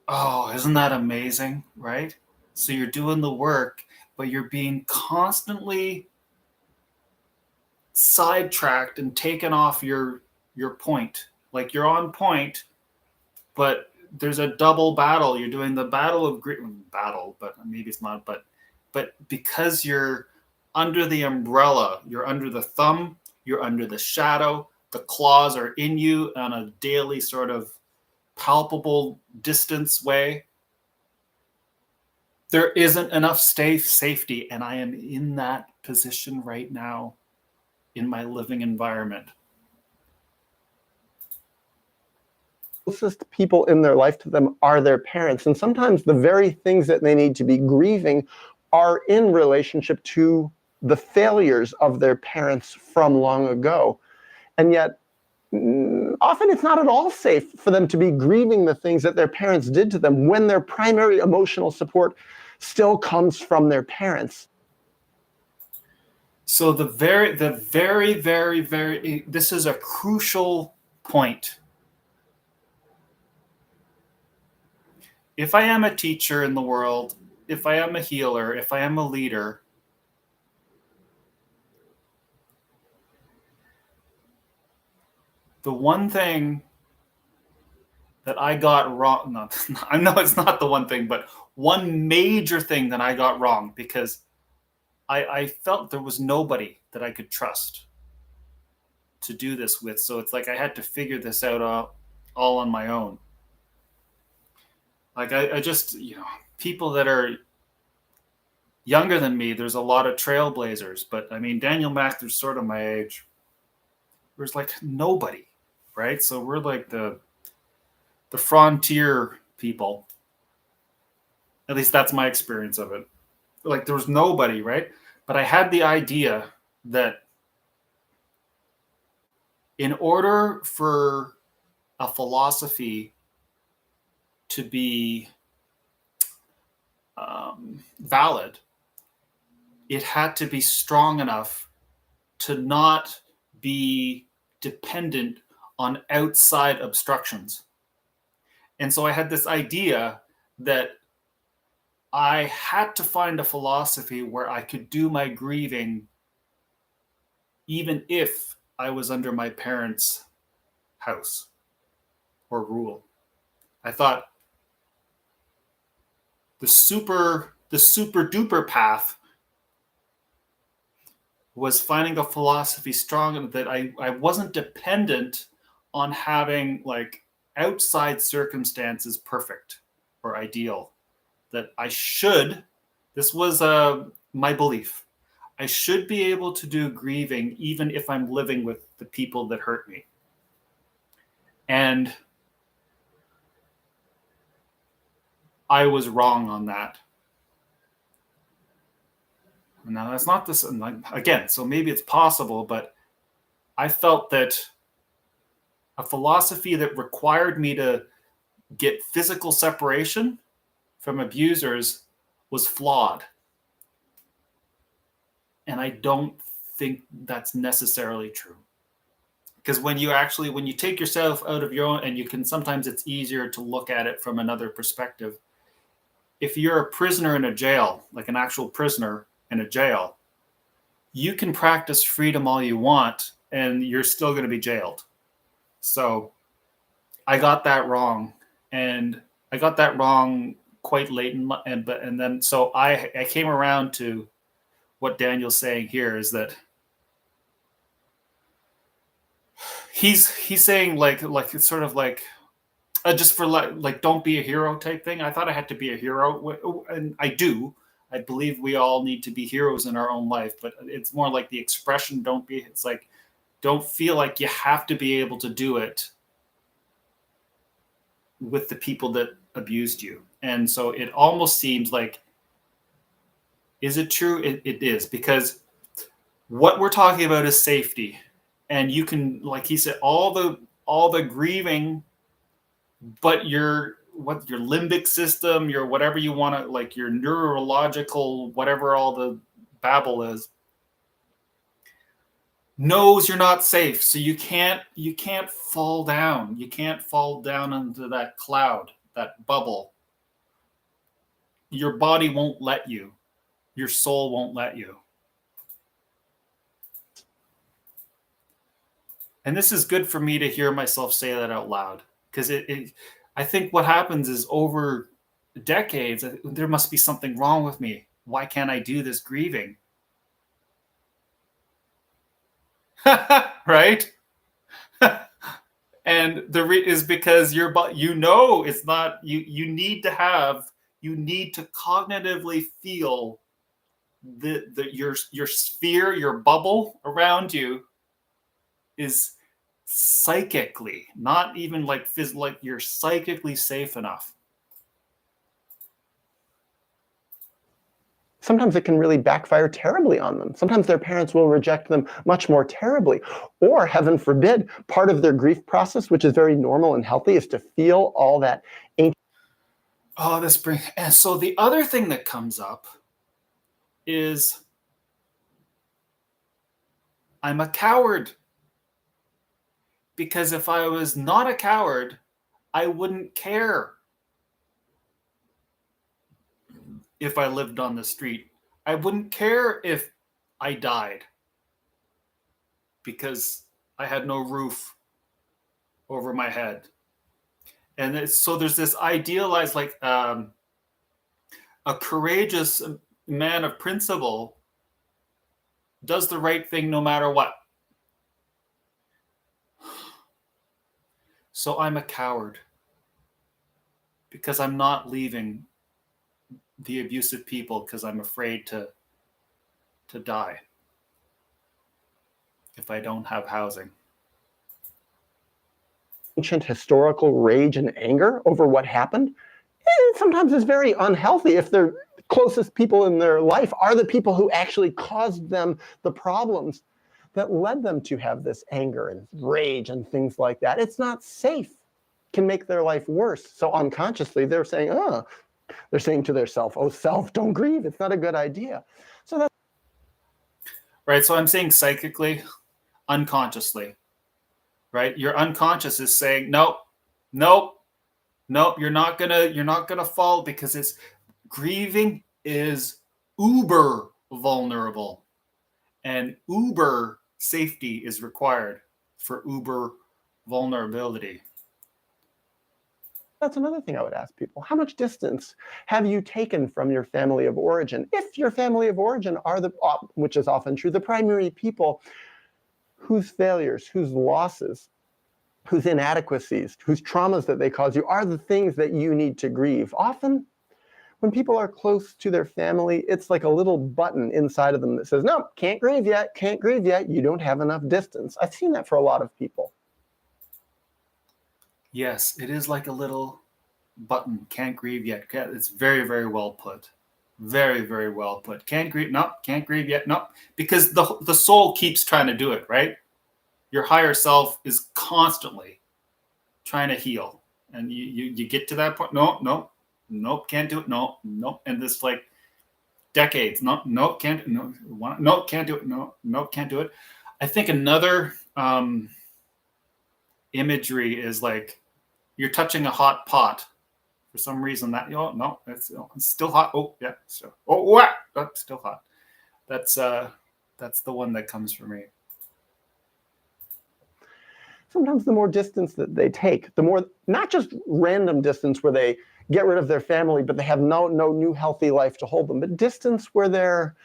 Oh, isn't that amazing, right? So you're doing the work, but you're being constantly sidetracked and taken off your point. Like you're on point, but there's a double battle. You're doing the battle of battle, but maybe it's not. But because you're under the umbrella, you're under the thumb, you're under the shadow. The claws are in you on a daily sort of palpable distance way. There isn't enough safety, and I am in that position right now in my living environment. Closest people in their life to them are their parents. And sometimes the very things that they need to be grieving are in relationship to the failures of their parents from long ago. And yet often it's not at all safe for them to be grieving the things that their parents did to them when their primary emotional support still comes from their parents. So this is a crucial point. If I am a teacher in the world, if I am a healer, if I am a leader, the one thing that I got wrong, no, I know it's not the one thing, but one major thing that I got wrong, because I felt there was nobody that I could trust to do this with. So it's like I had to figure this out all on my own. Like I just, people that are younger than me, there's a lot of trailblazers, but I mean, Daniel Mackler's sort of my age. There's like nobody, right? So we're like the frontier people. At least that's my experience of it. Like there was nobody, right? But I had the idea that in order for a philosophy to be valid, it had to be strong enough to not be dependent on outside obstructions. And so I had this idea that I had to find a philosophy where I could do my grieving even if I was under my parents' house or rule. I thought the super duper path was finding a philosophy strong enough that I wasn't dependent on having like outside circumstances perfect or ideal. That I should, this was my belief, I should be able to do grieving even if I'm living with the people that hurt me. And I was wrong on that. Now that's not this again, so maybe it's possible, but I felt that a philosophy that required me to get physical separation from abusers was flawed. And I don't think that's necessarily true. Because when you take yourself out of your own, and you can, sometimes it's easier to look at it from another perspective. If you're a prisoner in a jail, like an actual prisoner in a jail, you can practice freedom all you want and you're still going to be jailed. So I got that wrong, and I got that wrong quite late and then so I came around to what Daniel's saying here is that he's saying like it's sort of like just for like don't be a hero type thing. I thought I had to be a hero, and I do. I believe we all need to be heroes in our own life, but it's more like the expression don't be. It's like don't feel like you have to be able to do it with the people that abused you. And so it almost seems like, is it true? It is, because what we're talking about is safety. And you can, like he said, all the grieving, but your limbic system, your whatever you want to, like your neurological, whatever all the babble is, knows you're not safe. So you can't fall down. You can't fall down into that cloud, that bubble. Your body won't let you. Your soul won't let you. And this is good for me to hear myself say that out loud, because I think what happens is over decades, there must be something wrong with me. Why can't I do this grieving? Right? And is because it's not, you need to cognitively feel your sphere, your bubble around you is psychically, not even like like you're psychically safe enough. Sometimes it can really backfire terribly on them. Sometimes their parents will reject them much more terribly. Or, heaven forbid, part of their grief process, which is very normal and healthy, is to feel all that ancient. Oh, this brings. And so the other thing that comes up is I'm a coward. Because if I was not a coward, I wouldn't care if I lived on the street. I wouldn't care if I died because I had no roof over my head. And so there's this idealized, like a courageous man of principle does the right thing no matter what. So I'm a coward because I'm not leaving the abusive people because I'm afraid to die if I don't have housing. Ancient historical rage and anger over what happened, it sometimes is very unhealthy if their closest people in their life are the people who actually caused them the problems that led them to have this anger and rage and things like that. It's not safe. It can make their life worse. So unconsciously, they're saying, they're saying to their self, oh, self, don't grieve. It's not a good idea. So that's right. So I'm saying psychically, unconsciously, right? Your unconscious is saying, nope, nope, nope, you're not gonna fall because it's grieving is uber vulnerable. And uber safety is required for uber vulnerability. That's another thing I would ask people. How much distance have you taken from your family of origin? If your family of origin are which is often true, the primary people whose failures, whose losses, whose inadequacies, whose traumas that they cause you are the things that you need to grieve. Often, when people are close to their family, it's like a little button inside of them that says, no, can't grieve yet, can't grieve yet. You don't have enough distance. I've seen that for a lot of people. Yes, it is like a little button. Can't grieve yet. It's very, very well put. Very, very well put. Can't grieve. Nope. Can't grieve yet. Nope. Because the soul keeps trying to do it, right? Your higher self is constantly trying to heal. And you get to that point. No, no, nope, can't do it. No, nope. And this like decades. No, no, can't. No, no, can't do it. No, no, can't do it. I think another imagery is like you're touching a hot pot. For some reason, that no, it's still hot. Oh yeah, so that's still hot. That's the one that comes for me. Sometimes the more distance that they take, the more not just random distance where they get rid of their family, but they have no new healthy life to hold them, but distance where they're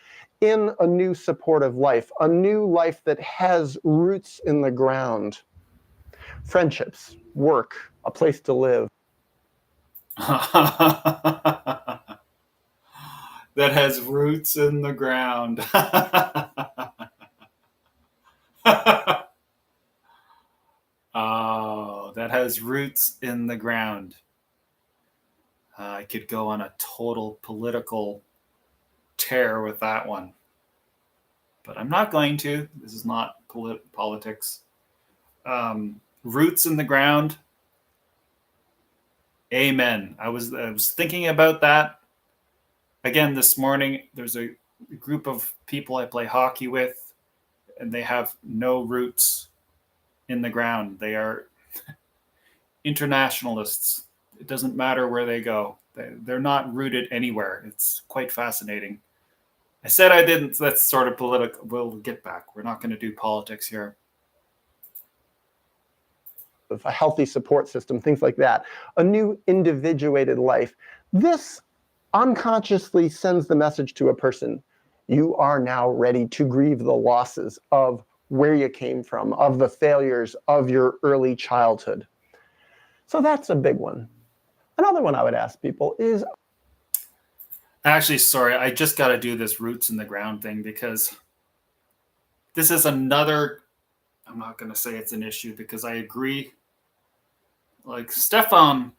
in a new supportive life, a new life that has roots in the ground, friendships, work, a place to live. That has roots in the ground. Oh, that has roots in the ground. I could go on a total political tear with that one. But I'm not going to. This is not politics. Roots in the ground. Amen. I was thinking about that again this morning. There's a group of people I play hockey with, and they have no roots in the ground. They are internationalists. It doesn't matter where they go. They're not rooted anywhere. It's quite fascinating. I said I didn't. That's sort of political. We'll get back. We're not going to do politics here. A healthy support system, things like that, a new individuated life. This unconsciously sends the message to a person, you are now ready to grieve the losses of where you came from, of the failures of your early childhood. So that's a big one. Another one I would ask people is... Actually, sorry, I just got to do this roots in the ground thing because this is another, I'm not going to say it's an issue because I agree. Like Stefan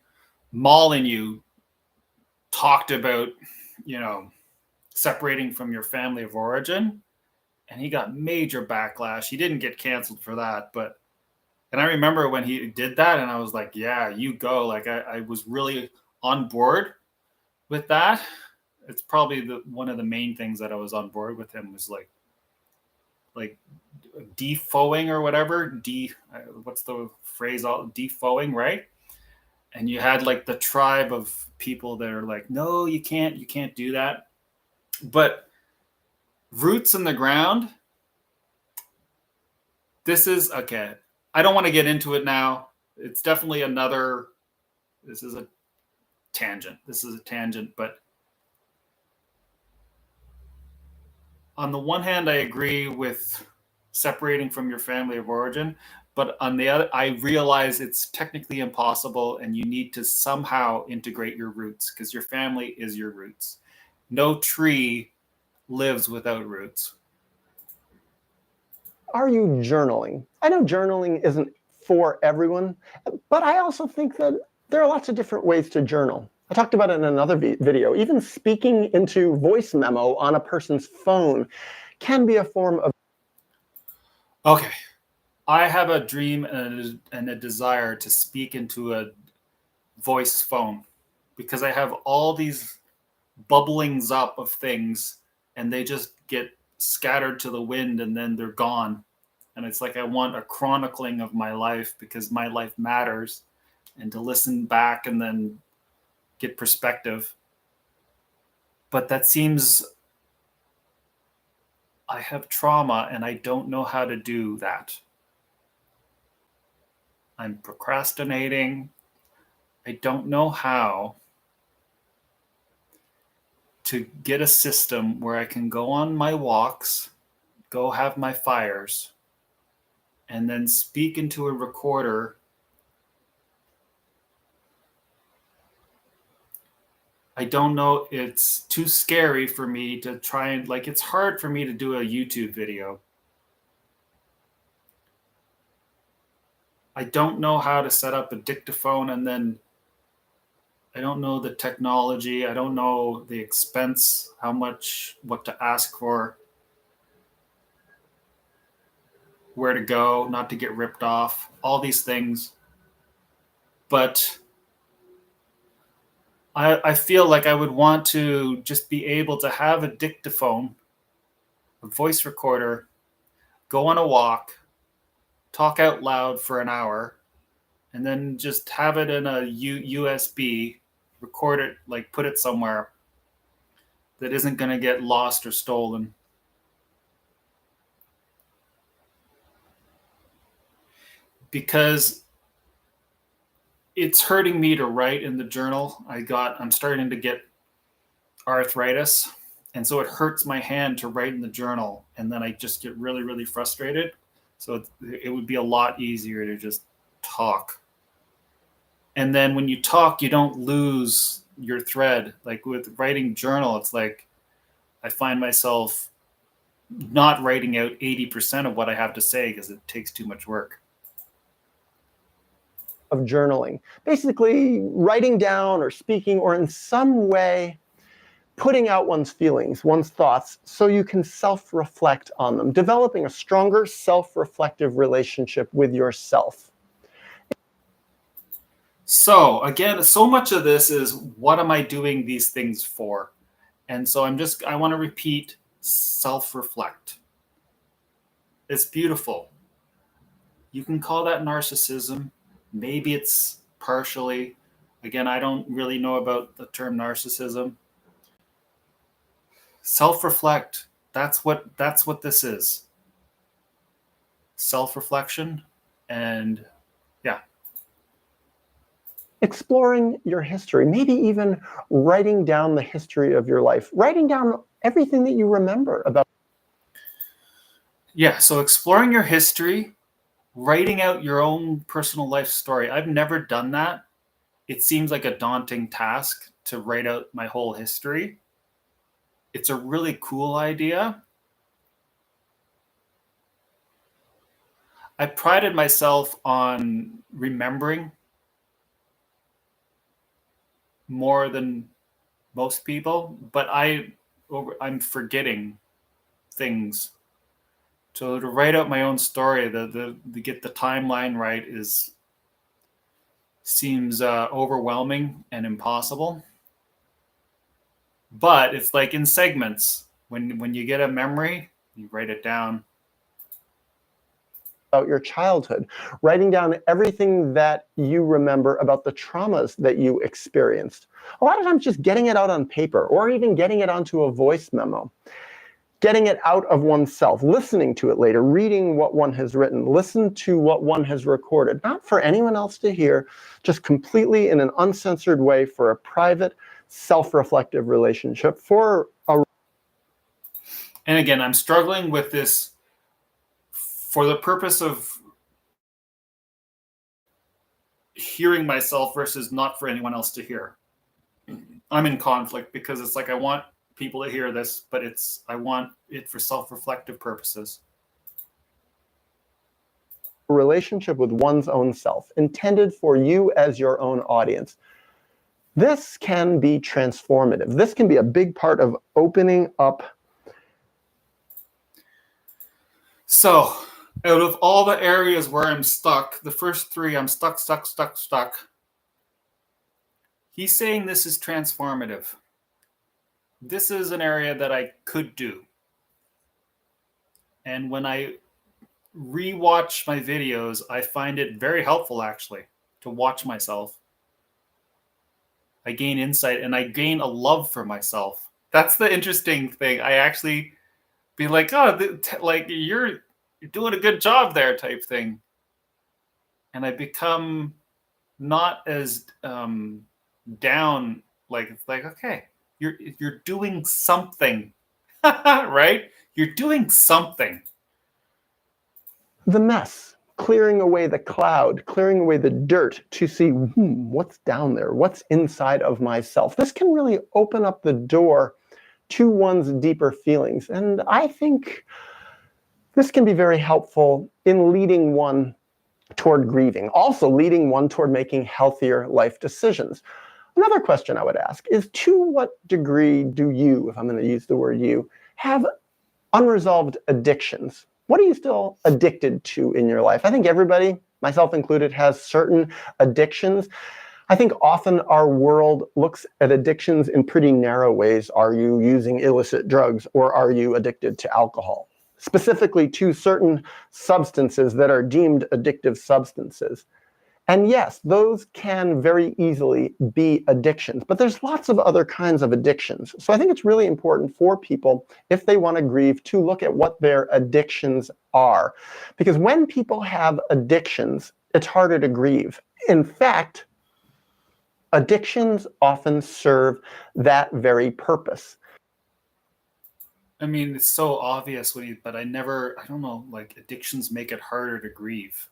Molyneux talked about, separating from your family of origin, and he got major backlash. He didn't get canceled for that, but and I remember when he did that, and I was like, "Yeah, you go." Like I was really on board with that. It's probably the one of the main things that I was on board with him was like defoeing or whatever. What's the phrase? All defoeing, right? And you had like the tribe of people that are like, "No, you can't do that." But roots in the ground. This is okay. I don't want to get into it now. It's definitely another. This is a tangent. This is a tangent, but on the one hand, I agree with separating from your family of origin, but on the other, I realize it's technically impossible, and you need to somehow integrate your roots because your family is your roots. No tree lives without roots. Are you journaling? I know journaling isn't for everyone, but I also think that there are lots of different ways to journal. I talked about it in another video. Even speaking into voice memo on a person's phone can be a form of. Okay, I have a dream and a desire to speak into a voice phone because I have all these bubblings up of things and they just get scattered to the wind and then they're gone. And it's like I want a chronicling of my life because my life matters and to listen back and then get perspective. But that seems I have trauma and I don't know how to do that. I'm procrastinating. I don't know how to get a system where I can go on my walks, go have my fires, and then speak into a recorder. I don't know. It's too scary for me to try and like, it's hard for me to do a YouTube video. I don't know how to set up a dictaphone and then I don't know the technology. I don't know the expense, how much, what to ask for, where to go, not to get ripped off, all these things. But I feel like I would want to just be able to have a dictaphone, a voice recorder, go on a walk, talk out loud for an hour, and then just have it in a USB, record it, like put it somewhere that isn't going to get lost or stolen. Because it's hurting me to write in the journal. I'm starting to get arthritis. And so it hurts my hand to write in the journal. And then I just get really, really frustrated. So it would be a lot easier to just talk. And then when you talk, you don't lose your thread. Like with writing journal, it's like I find myself not writing out 80% of what I have to say because it takes too much work. Of journaling, basically writing down or speaking or in some way putting out one's feelings, one's thoughts, so you can self-reflect on them, developing a stronger self-reflective relationship with yourself. So again, so much of this is what am I doing these things for? And so I want to repeat self-reflect. It's beautiful. You can call that narcissism. Maybe it's partially. Again, I don't really know about the term narcissism. Self-reflect. That's what this is. Self-reflection and yeah. Exploring your history, maybe even writing down the history of your life, writing down everything that you remember about. Yeah, so exploring your history, writing out your own personal life story. I've never done that. It seems like a daunting task to write out my whole history. It's a really cool idea. I prided myself on remembering more than most people, but I'm forgetting things. So to write out my own story, to get the timeline right seems overwhelming and impossible. But it's like in segments. When you get a memory, you write it down. About your childhood, writing down everything that you remember about the traumas that you experienced. A lot of times just getting it out on paper or even getting it onto a voice memo. Getting it out of oneself, listening to it later, reading what one has written, listen to what one has recorded, not for anyone else to hear, just completely in an uncensored way for a private, self-reflective relationship for a. And again, I'm struggling with this for the purpose of hearing myself versus not for anyone else to hear. I'm in conflict because it's like I want people to hear this, but I want it for self-reflective purposes. Relationship with one's own self, intended for you as your own audience. This can be transformative. This can be a big part of opening up. So, out of all the areas where I'm stuck, the first three, I'm stuck. He's saying this is transformative. This is an area that I could do. And when I rewatch my videos, I find it very helpful actually to watch myself. I gain insight and I gain a love for myself. That's the interesting thing. I actually be like, oh, like you're doing a good job there type thing. And I become not as down. Like, it's like, okay, you're doing something, right? You're doing something. The mess, clearing away the cloud, clearing away the dirt to see what's down there, what's inside of myself. This can really open up the door to one's deeper feelings. And I think this can be very helpful in leading one toward grieving, also leading one toward making healthier life decisions. Another question I would ask is, to what degree do you, if I'm going to use the word you, have unresolved addictions? What are you still addicted to in your life? I think everybody, myself included, has certain addictions. I think often our world looks at addictions in pretty narrow ways. Are you using illicit drugs, or are you addicted to alcohol? Specifically to certain substances that are deemed addictive substances. And yes, those can very easily be addictions, but there's lots of other kinds of addictions. So I think it's really important for people, if they want to grieve, to look at what their addictions are. Because when people have addictions, it's harder to grieve. In fact, addictions often serve that very purpose. I mean, it's so obvious but I don't know, like addictions make it harder to grieve.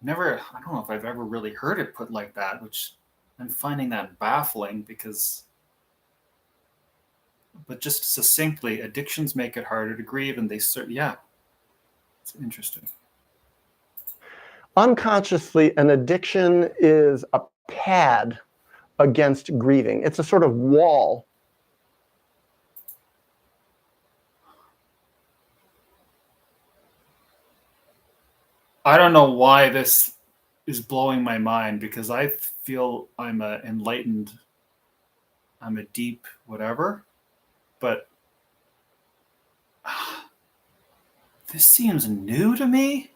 I don't know if I've ever really heard it put like that, which I'm finding that baffling but just succinctly, addictions make it harder to grieve, and it's interesting. Unconsciously, an addiction is a pad against grieving. It's a sort of wall. I don't know why this is blowing my mind, because I feel I'm a enlightened, I'm a deep whatever, but this seems new to me.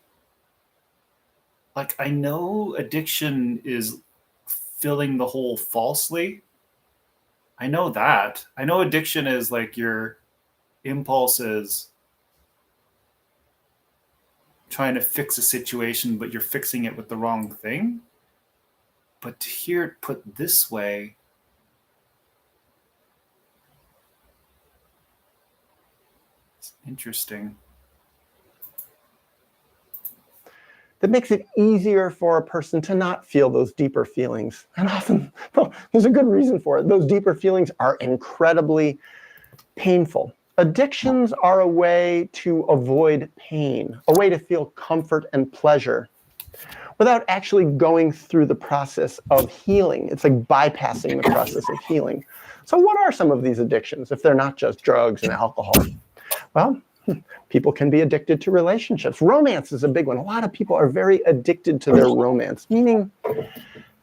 Like, I know addiction is filling the hole falsely. I know that. I know addiction is like your impulses trying to fix a situation, but you're fixing it with the wrong thing. But to hear it put this way, it's interesting. That makes it easier for a person to not feel those deeper feelings. And often, well, there's a good reason for it. Those deeper feelings are incredibly painful. Addictions are a way to avoid pain, a way to feel comfort and pleasure. without actually going through the process of healing. It's like bypassing the process of healing. So what are some of these addictions if they're not just drugs and alcohol? Well, people can be addicted to relationships. Romance is a big one. A lot of people are very addicted to their romance, meaning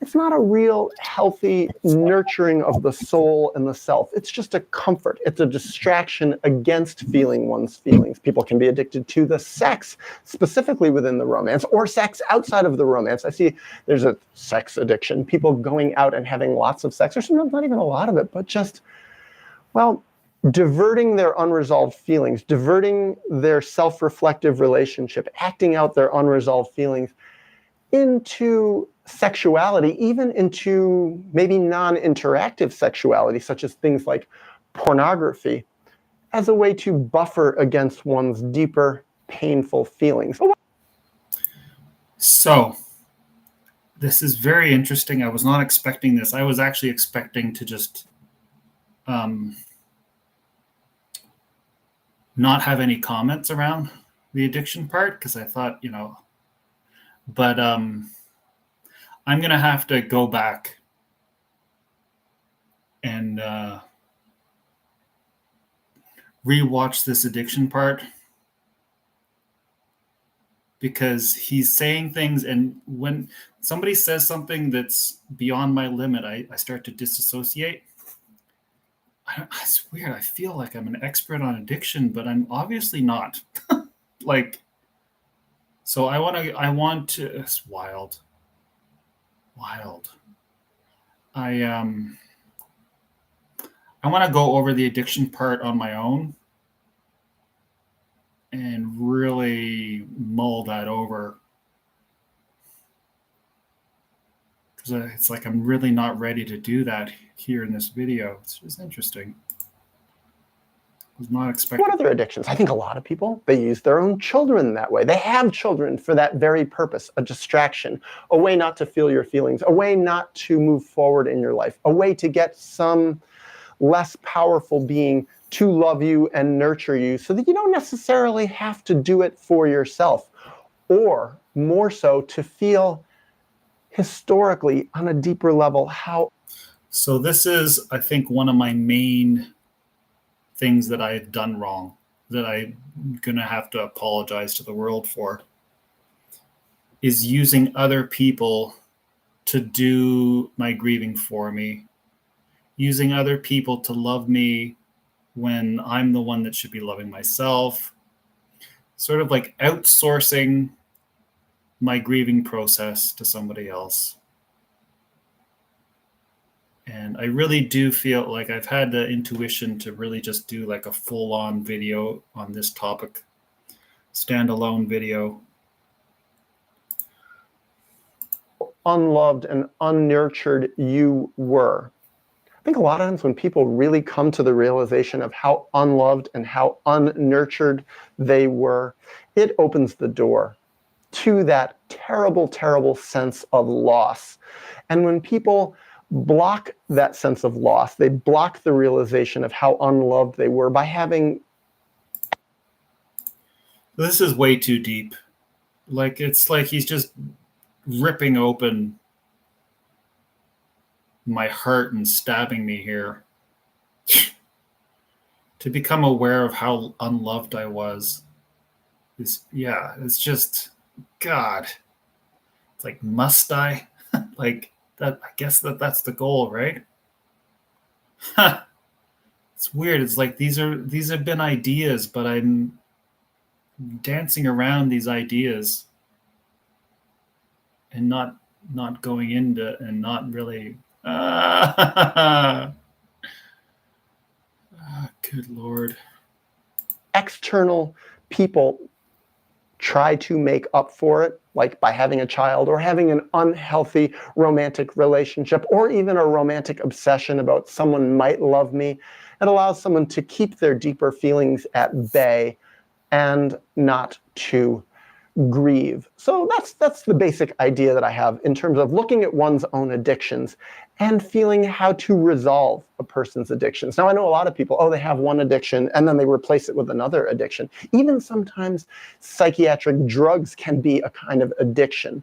it's not a real healthy nurturing of the soul and the self. It's just a comfort. It's a distraction against feeling one's feelings. People can be addicted to the sex, specifically within the romance, or sex outside of the romance. I see there's a sex addiction, people going out and having lots of sex, or sometimes not even a lot of it, but just, well, diverting their unresolved feelings, diverting their self-reflective relationship, acting out their unresolved feelings into sexuality, even into maybe non-interactive sexuality, such as things like pornography, as a way to buffer against one's deeper, painful feelings. So, this is very interesting. I was not expecting this. I was actually expecting to just not have any comments around the addiction part, because I thought, but I'm going to have to go back and rewatch this addiction part, because he's saying things, and when somebody says something that's beyond my limit, I start to disassociate. It's weird. I feel like I'm an expert on addiction, but I'm obviously not. So I want to, it's wild. I want to go over the addiction part on my own and really mull that over, because it's like I'm really not ready to do that here in this video. It's just interesting. I was not expecting. What other addictions? I think a lot of people, they use their own children that way. They have children for that very purpose, a distraction, a way not to feel your feelings, a way not to move forward in your life, a way to get some less powerful being to love you and nurture you so that you don't necessarily have to do it for yourself, or more so to feel historically on a deeper level how. So this is, I think, one of my main things that I've done wrong, that I'm going to have to apologize to the world for, is using other people to do my grieving for me, using other people to love me when I'm the one that should be loving myself, sort of like outsourcing my grieving process to somebody else. And I really do feel like I've had the intuition to really just do like a full-on video on this topic, standalone video. Unloved and unnurtured you were. I think a lot of times when people really come to the realization of how unloved and how unnurtured they were, it opens the door to that terrible, terrible sense of loss. And when people block that sense of loss, they block the realization of how unloved they were by having. This is way too deep. Like, it's like he's just ripping open my heart and stabbing me here to become aware of how unloved I was. It's just, God, it's like, must I? Like that, I guess that's the goal, right? It's weird. It's like these have been ideas, but I'm dancing around these ideas and not going into, and not really. Good Lord. External people try to make up for it, like by having a child or having an unhealthy romantic relationship, or even a romantic obsession about someone might love me. It allows someone to keep their deeper feelings at bay and not to grieve. So that's the basic idea that I have in terms of looking at one's own addictions and feeling how to resolve a person's addictions. Now, I know a lot of people, they have one addiction and then they replace it with another addiction. Even sometimes psychiatric drugs can be a kind of addiction.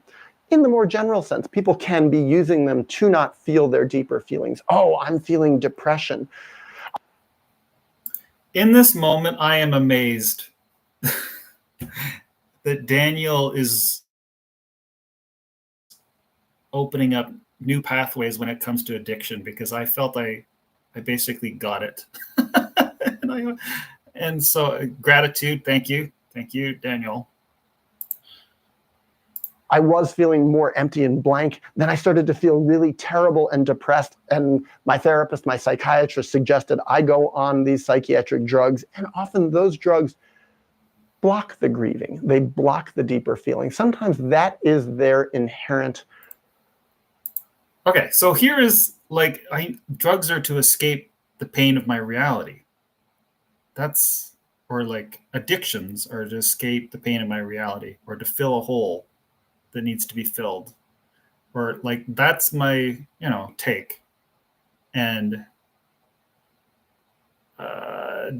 in the more general sense, people can be using them to not feel their deeper feelings. Oh, I'm feeling depression. In this moment, I am amazed that Daniel is opening up new pathways when it comes to addiction, because I felt I basically got it. and so gratitude, thank you, Daniel. I was feeling more empty and blank. Then I started to feel really terrible and depressed. And my therapist, my psychiatrist suggested I go on these psychiatric drugs. And often those drugs block the grieving. They block the deeper feeling. Sometimes that is their inherent. Okay, so here is like, drugs are to escape the pain of my reality. Or like addictions are to escape the pain of my reality, or to fill a hole that needs to be filled, or like that's my take. And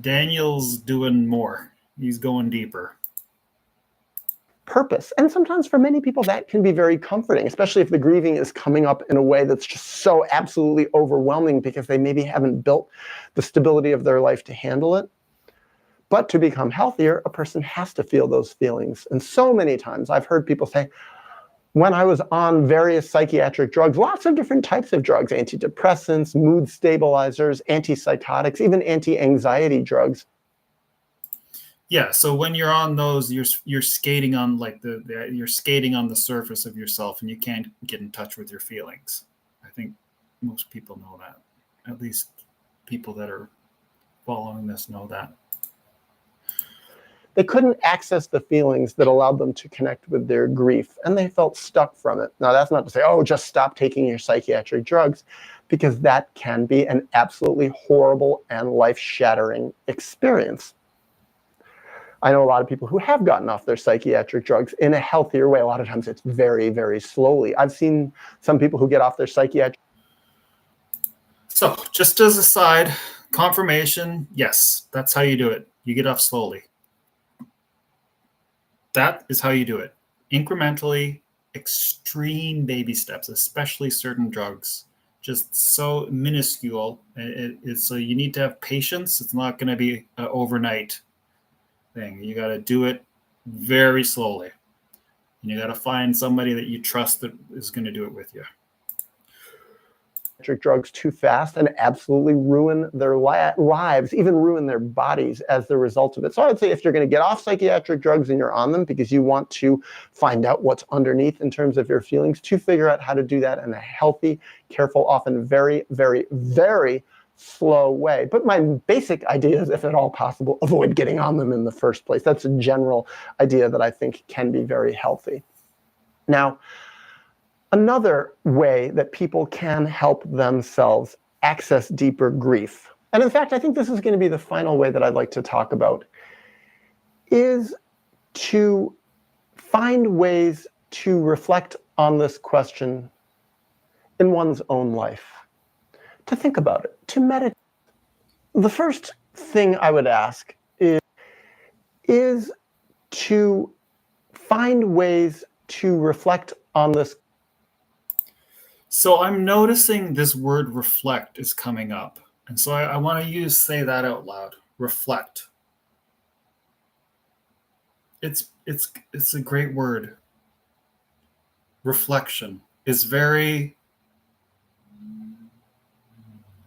Daniel's doing more. He's going deeper. Purpose. And sometimes for many people that can be very comforting, especially if the grieving is coming up in a way that's just so absolutely overwhelming because they maybe haven't built the stability of their life to handle it. But to become healthier, a person has to feel those feelings. And so many times I've heard people say, when I was on various psychiatric drugs, lots of different types of drugs, antidepressants, mood stabilizers, antipsychotics, even anti-anxiety drugs. Yeah, so when you're on those, you're skating on like you're skating on the surface of yourself, and you can't get in touch with your feelings. I think most people know that. At least people that are following this know that. They couldn't access the feelings that allowed them to connect with their grief, and they felt stuck from it. Now, that's not to say, oh, just stop taking your psychiatric drugs, because that can be an absolutely horrible and life-shattering experience. I know a lot of people who have gotten off their psychiatric drugs in a healthier way. A lot of times it's very, very slowly. I've seen some people who get off their psychiatric. So, just as a side, confirmation, yes, that's how you do it. You get off slowly. That is how you do it. Incrementally, extreme baby steps, especially certain drugs. Just so minuscule. So you need to have patience. It's not going to be an overnight thing. You got to do it very slowly. And you got to find somebody that you trust that is going to do it with you. Drugs too fast and absolutely ruin their lives, even ruin their bodies as the result of it. So I would say if you're going to get off psychiatric drugs and you're on them because you want to find out what's underneath in terms of your feelings, to figure out how to do that in a healthy, careful, often very, very, very slow way. But my basic idea is, if at all possible, avoid getting on them in the first place. That's a general idea that I think can be very healthy. Now, another way that people can help themselves access deeper grief, and in fact, I think this is going to be the final way that I'd like to talk about, is to find ways to reflect on this question in one's own life, to think about it, to meditate. The first thing I would ask is to find ways to reflect on this. So I'm noticing this word reflect is coming up. And so I want to say that out loud. Reflect. It's a great word. Reflection is very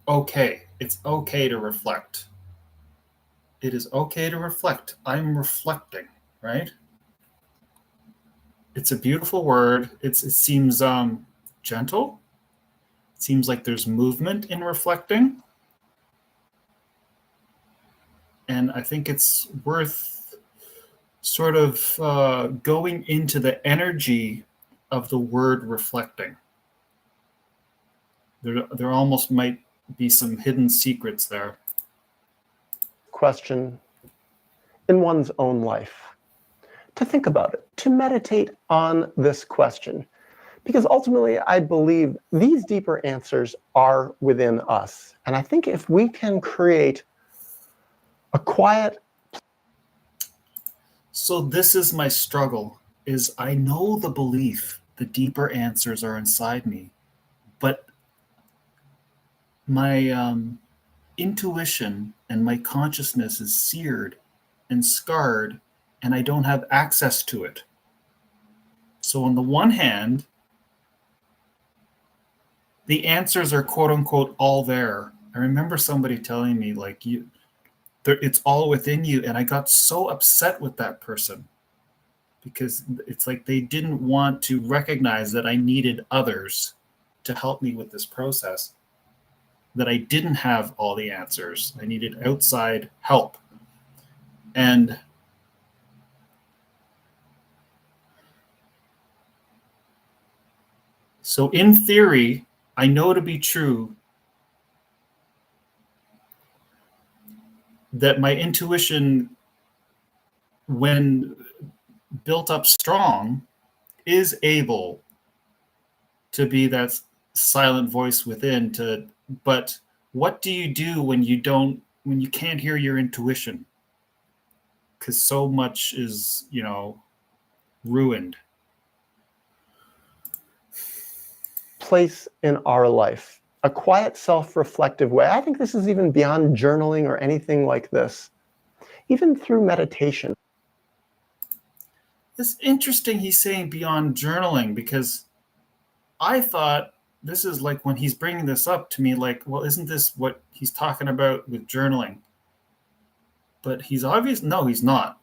okay. It's okay to reflect. It is okay to reflect. I'm reflecting, right? It's a beautiful word. It seems gentle. It seems like there's movement in reflecting. And I think it's worth sort of going into the energy of the word reflecting. There almost might be some hidden secrets there. Question in one's own life, to think about it, to meditate on this question. Because ultimately, I believe these deeper answers are within us. And I think if we can create a quiet. So this is my struggle, is I know the belief the deeper answers are inside me. But my intuition and my consciousness is seared and scarred, and I don't have access to it. So, on the one hand, the answers are quote unquote all there. I remember somebody telling me, like, it's all within you. And I got so upset with that person because it's like they didn't want to recognize that I needed others to help me with this process, that I didn't have all the answers. I needed outside help. And so, in theory, I know to be true that my intuition, when built up strong, is able to be that silent voice within. But what do you do when you can't hear your intuition? Because so much is, ruined. Place in our life, a quiet, self-reflective way. I think this is even beyond journaling or anything like this, even through meditation. It's interesting he's saying beyond journaling, because I thought this is like when he's bringing this up to me, like, well, isn't this what he's talking about with journaling? But he's no, he's not.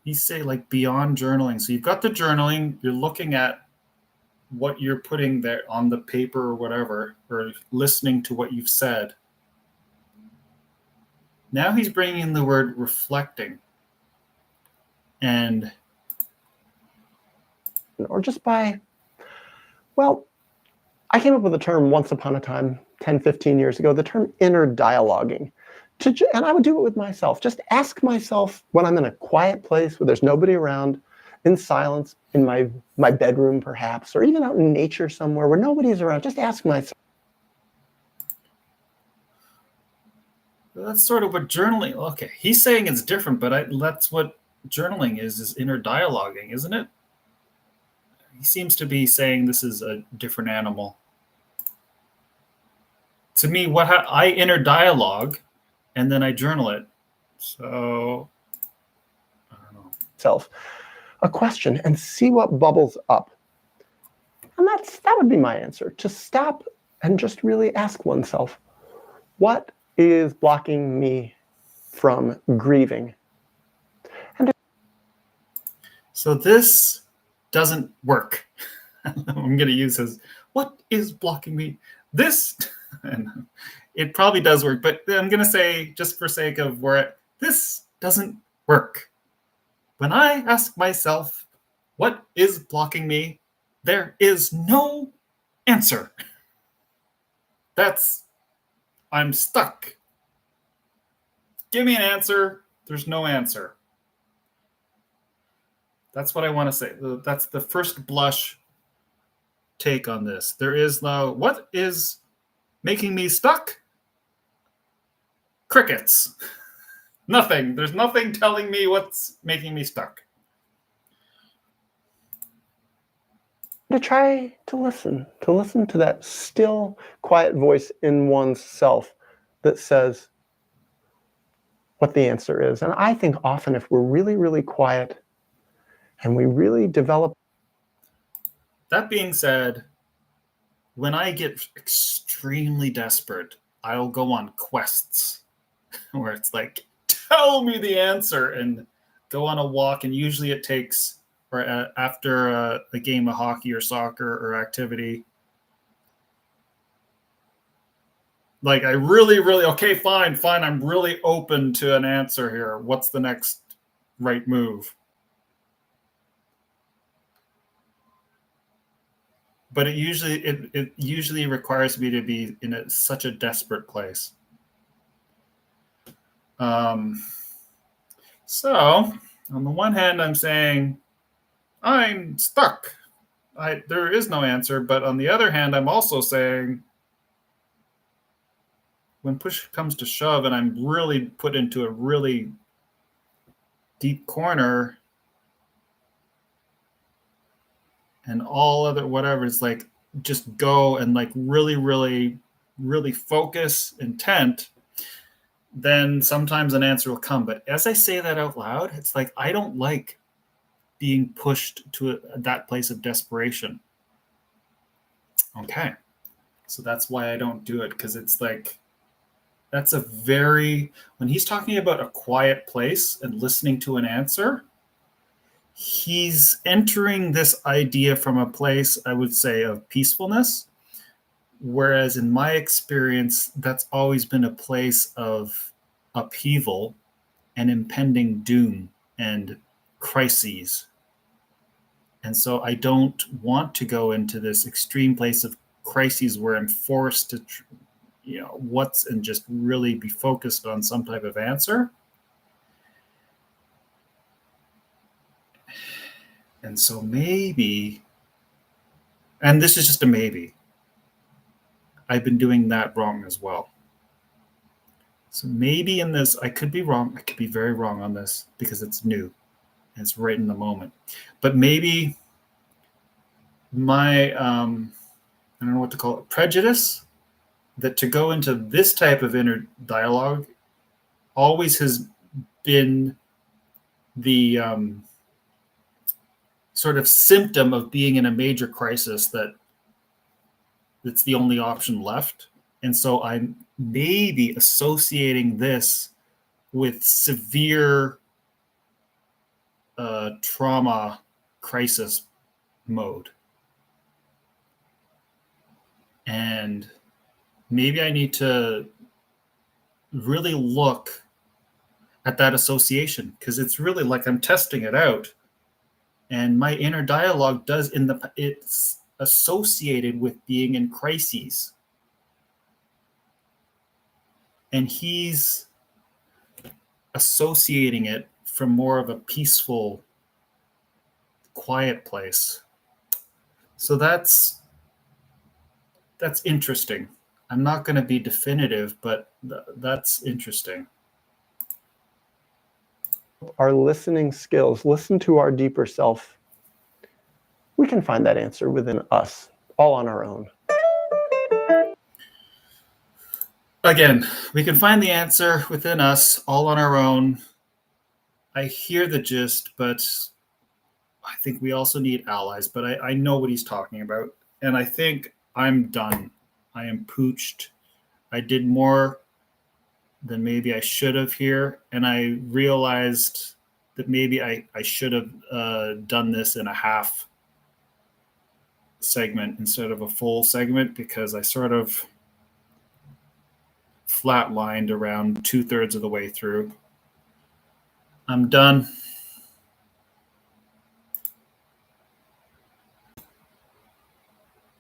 He's saying like beyond journaling. So you've got the journaling, you're looking at what you're putting there on the paper or whatever, or listening to what you've said. Now he's bringing in the word reflecting. And or just by, well, I came up with a term once upon a time, 10, 15 years ago, the term inner dialoguing. And I would do it with myself. Just ask myself when I'm in a quiet place where there's nobody around, in silence, in my bedroom perhaps, or even out in nature somewhere where nobody's around, just ask myself. That's sort of what journaling, okay, he's saying it's different, but that's what journaling is inner dialoguing, isn't it? He seems to be saying this is a different animal. To me, I inner dialogue and then I journal it. So, I don't know. Self a question and see what bubbles up. And that would be my answer. To stop and just really ask oneself, what is blocking me from grieving? So this doesn't work. I'm going to use his, what is blocking me? This, and it probably does work, but I'm going to say, just for sake of this doesn't work. When I ask myself, what is blocking me? There is no answer. I'm stuck. Give me an answer. There's no answer. That's what I want to say. That's the first blush take on this. There is no, what is making me stuck? Crickets. Nothing. There's nothing telling me what's making me stuck. To try to listen to that still, quiet voice in one's self that says what the answer is. And I think often if we're really, really quiet and we really develop. That being said, when I get extremely desperate, I'll go on quests where it's like, tell me the answer, and go on a walk. And usually it takes, or after a game of hockey or soccer or activity, like I really, okay, fine, I'm really open to an answer here. What's the next right move? But it usually requires me to be in such a desperate place. So on the one hand, I'm saying I'm stuck. There is no answer. But on the other hand, I'm also saying when push comes to shove and I'm really put into a really deep corner and all other whatever is like just go and like really, really, really focus intent, then sometimes an answer will come. But as I say that out loud, it's like I don't like being pushed to that place of desperation. Okay. So that's why I don't do it, because it's like that's a very, when he's talking about a quiet place and listening to an answer, he's entering this idea from a place, I would say, of peacefulness. Whereas in my experience, that's always been a place of upheaval and impending doom and crises. And so I don't want to go into this extreme place of crises where I'm forced to, what's, and just really be focused on some type of answer. And so maybe, and this is just a maybe, I've been doing that wrong as well. So maybe in this, I could be wrong. I could be very wrong on this because it's new. It's right in the moment. But maybe my, I don't know what to call it, prejudice, that to go into this type of inner dialogue always has been the sort of symptom of being in a major crisis, that's the only option left. And so I'm maybe associating this with severe trauma crisis mode. And maybe I need to really look at that association, because it's really like I'm testing it out. And my inner dialogue it's associated with being in crises. And he's associating it from more of a peaceful, quiet place. So that's interesting. I'm not going to be definitive, but that's interesting. Our listening skills, listen to our deeper self. We can find that answer within us, all on our own. Again, we can find the answer within us, all on our own. I hear the gist, but I think we also need allies. But I know what he's talking about. And I think I'm done. I am pooched. I did more than maybe I should have here. And I realized that maybe I should have done this in a half segment instead of a full segment, because I sort of flatlined around 2/3 of the way through. I'm done.